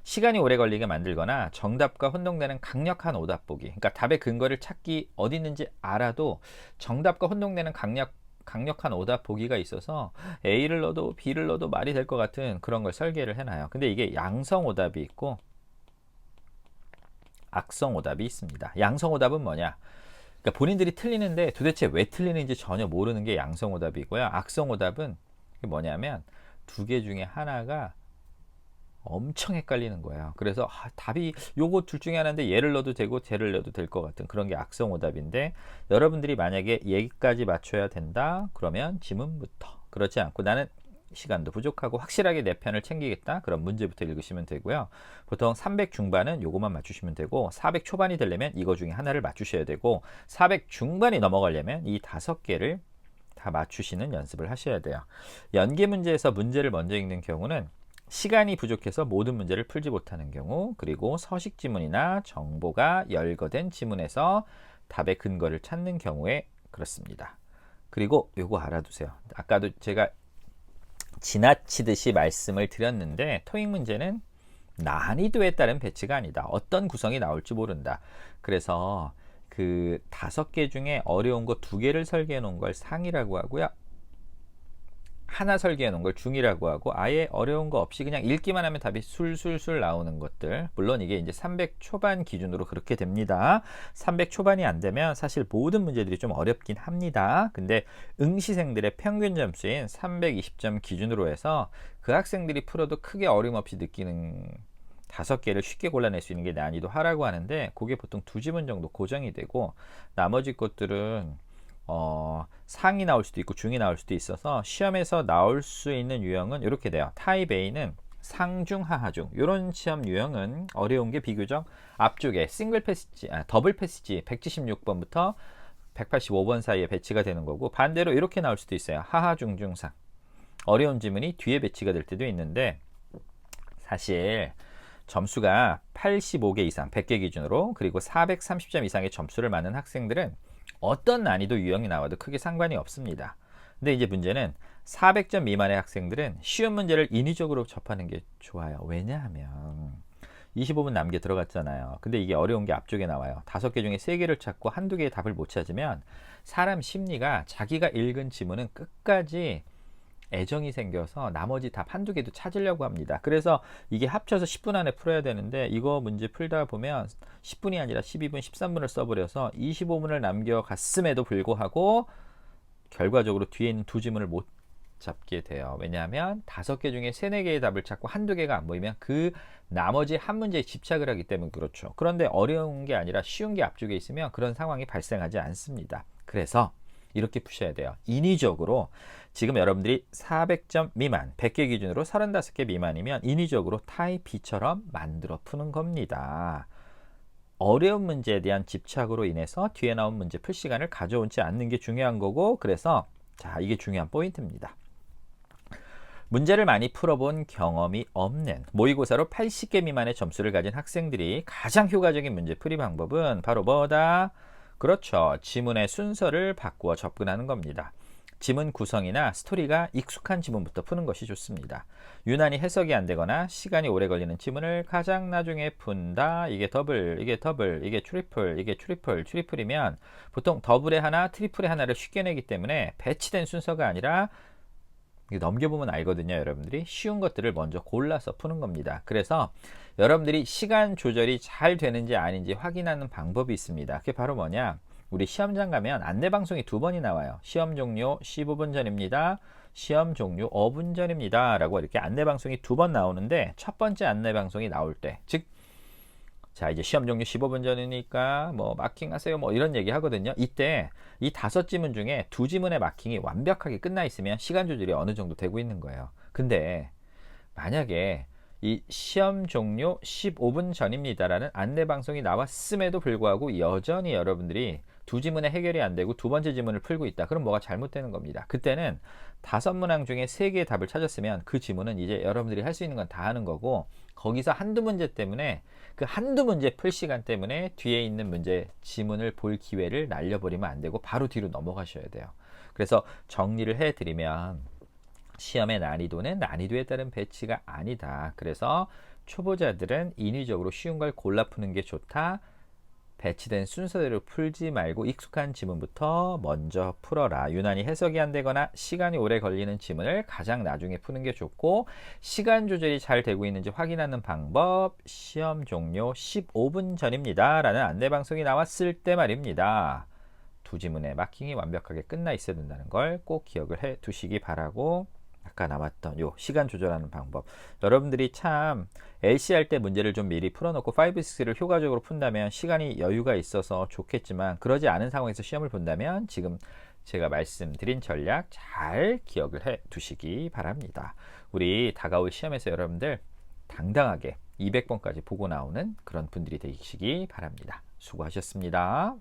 시간이 오래 걸리게 만들거나 정답과 혼동되는 강력한 오답 보기, 그러니까 답의 근거를 찾기 어디 있는지 알아도 정답과 혼동되는 강력한 오답 보기가 있어서 A를 넣어도 B를 넣어도 말이 될 것 같은 그런 걸 설계를 해놔요. 근데 이게 양성 오답이 있고 악성 오답이 있습니다. 양성 오답은 뭐냐? 그러니까 본인들이 틀리는데 도대체 왜 틀리는지 전혀 모르는 게 양성 오답이고요. 악성 오답은 뭐냐면 2개 중에 하나가 엄청 헷갈리는 거예요. 그래서 답이 요거 둘 중에 하나인데 얘를 넣어도 되고 쟤를 넣어도 될 것 같은 그런 게 악성 오답인데, 여러분들이 만약에 얘기까지 맞춰야 된다 그러면 지문부터, 그렇지 않고 나는 시간도 부족하고 확실하게 내 편을 챙기겠다 그럼 문제부터 읽으시면 되고요. 보통 300 중반은 요거만 맞추시면 되고 400 초반이 되려면 이거 중에 하나를 맞추셔야 되고 400 중반이 넘어가려면 이 5개를 다 맞추시는 연습을 하셔야 돼요. 연계 문제에서 문제를 먼저 읽는 경우는 시간이 부족해서 모든 문제를 풀지 못하는 경우, 그리고 서식 지문이나 정보가 열거된 지문에서 답의 근거를 찾는 경우에 그렇습니다. 그리고 요거 알아두세요. 아까도 제가 지나치듯이 말씀을 드렸는데 토익 문제는 난이도에 따른 배치가 아니다. 어떤 구성이 나올지 모른다. 그래서 그 5개 중에 어려운 거 2개를 설계해 놓은 걸 상이라고 하고요. 하나 설계해 놓은 걸 중이라고 하고 아예 어려운 거 없이 그냥 읽기만 하면 답이 술술술 나오는 것들. 물론 이게 이제 300 초반 기준으로 그렇게 됩니다. 300 초반이 안 되면 사실 모든 문제들이 좀 어렵긴 합니다. 근데 응시생들의 평균 점수인 320점 기준으로 해서 그 학생들이 풀어도 크게 어림없이 느끼는 5개를 쉽게 골라낼 수 있는 게 난이도 하라고 하는데 그게 보통 2지문 정도 고정이 되고 나머지 것들은 상이 나올 수도 있고 중이 나올 수도 있어서 시험에서 나올 수 있는 유형은 이렇게 돼요. 타입 A는 상중 하하중 이런 시험 유형은 어려운 게 비교적 앞쪽에 더블 패시지 176번부터 185번 사이에 배치가 되는 거고 반대로 이렇게 나올 수도 있어요. 하하중중상 어려운 지문이 뒤에 배치가 될 때도 있는데 사실 점수가 85개 이상 100개 기준으로 그리고 430점 이상의 점수를 맞는 학생들은 어떤 난이도 유형이 나와도 크게 상관이 없습니다. 근데 이제 문제는 400점 미만의 학생들은 쉬운 문제를 인위적으로 접하는 게 좋아요. 왜냐하면 25분 남게 들어갔잖아요. 근데 이게 어려운 게 앞쪽에 나와요. 5개 중에 3개를 찾고 한두 개의 답을 못 찾으면 사람 심리가 자기가 읽은 지문은 끝까지 애정이 생겨서 나머지 답 한두 개도 찾으려고 합니다. 그래서 이게 합쳐서 10분 안에 풀어야 되는데 이거 문제 풀다 보면 10분이 아니라 12분, 13분을 써버려서 25분을 남겨갔음에도 불구하고 결과적으로 뒤에 있는 2지문을 못 잡게 돼요. 왜냐하면 5개 중에 3, 4개의 답을 찾고 한두 개가 안 보이면 그 나머지 한 문제에 집착을 하기 때문에 그렇죠. 그런데 어려운 게 아니라 쉬운 게 앞쪽에 있으면 그런 상황이 발생하지 않습니다. 그래서 이렇게 푸셔야 돼요. 인위적으로 지금 여러분들이 400점 미만 100개 기준으로 35개 미만이면 인위적으로 타입 B처럼 만들어 푸는 겁니다. 어려운 문제에 대한 집착으로 인해서 뒤에 나온 문제 풀 시간을 가져오지 않는 게 중요한 거고 그래서 자 이게 중요한 포인트입니다. 문제를 많이 풀어본 경험이 없는 모의고사로 80개 미만의 점수를 가진 학생들이 가장 효과적인 문제 풀이 방법은 바로 뭐다? 그렇죠. 지문의 순서를 바꾸어 접근하는 겁니다. 지문 구성이나 스토리가 익숙한 지문부터 푸는 것이 좋습니다. 유난히 해석이 안 되거나 시간이 오래 걸리는 지문을 가장 나중에 푼다. 이게 더블, 이게 더블, 이게 트리플, 이게 트리플이면 보통 더블의 하나, 트리플의 하나를 쉽게 내기 때문에 배치된 순서가 아니라 넘겨보면 알거든요. 여러분들이 쉬운 것들을 먼저 골라서 푸는 겁니다. 그래서 여러분들이 시간 조절이 잘 되는지 아닌지 확인하는 방법이 있습니다. 그게 바로 뭐냐? 우리 시험장 가면 안내방송이 2번이 나와요. 시험 종료 15분 전입니다. 시험 종료 5분 전입니다. 라고 이렇게 안내방송이 2번 나오는데 첫 번째 안내방송이 나올 때, 즉 자 이제 시험 종료 15분 전이니까 뭐 마킹하세요 뭐 이런 얘기 하거든요. 이때 이 5지문 중에 2지문의 마킹이 완벽하게 끝나 있으면 시간 조절이 어느 정도 되고 있는 거예요. 근데 만약에 이 시험 종료 15분 전입니다라는 안내 방송이 나왔음에도 불구하고 여전히 여러분들이 2지문에 해결이 안 되고 2번째 지문을 풀고 있다. 그럼 뭐가 잘못되는 겁니다. 그때는 5문항 중에 3개의 답을 찾았으면 그 지문은 이제 여러분들이 할 수 있는 건 다 하는 거고 거기서 한두 문제 때문에 그 한두 문제 풀 시간 때문에 뒤에 있는 문제 지문을 볼 기회를 날려버리면 안 되고 바로 뒤로 넘어가셔야 돼요. 그래서 정리를 해드리면 시험의 난이도는 난이도에 따른 배치가 아니다. 그래서 초보자들은 인위적으로 쉬운 걸 골라 푸는 게 좋다. 배치된 순서대로 풀지 말고 익숙한 지문부터 먼저 풀어라. 유난히 해석이 안 되거나 시간이 오래 걸리는 지문을 가장 나중에 푸는 게 좋고 시간 조절이 잘 되고 있는지 확인하는 방법 시험 종료 15분 전입니다. 라는 안내방송이 나왔을 때 말입니다. 2지문의 마킹이 완벽하게 끝나 있어야 된다는 걸 꼭 기억을 해 두시기 바라고 아까 나왔던 요 시간 조절하는 방법 여러분들이 참 LC 할 때 문제를 좀 미리 풀어놓고 5, 6를 효과적으로 푼다면 시간이 여유가 있어서 좋겠지만 그러지 않은 상황에서 시험을 본다면 지금 제가 말씀드린 전략 잘 기억을 해 두시기 바랍니다. 우리 다가올 시험에서 여러분들 당당하게 200번까지 보고 나오는 그런 분들이 되시기 바랍니다. 수고하셨습니다.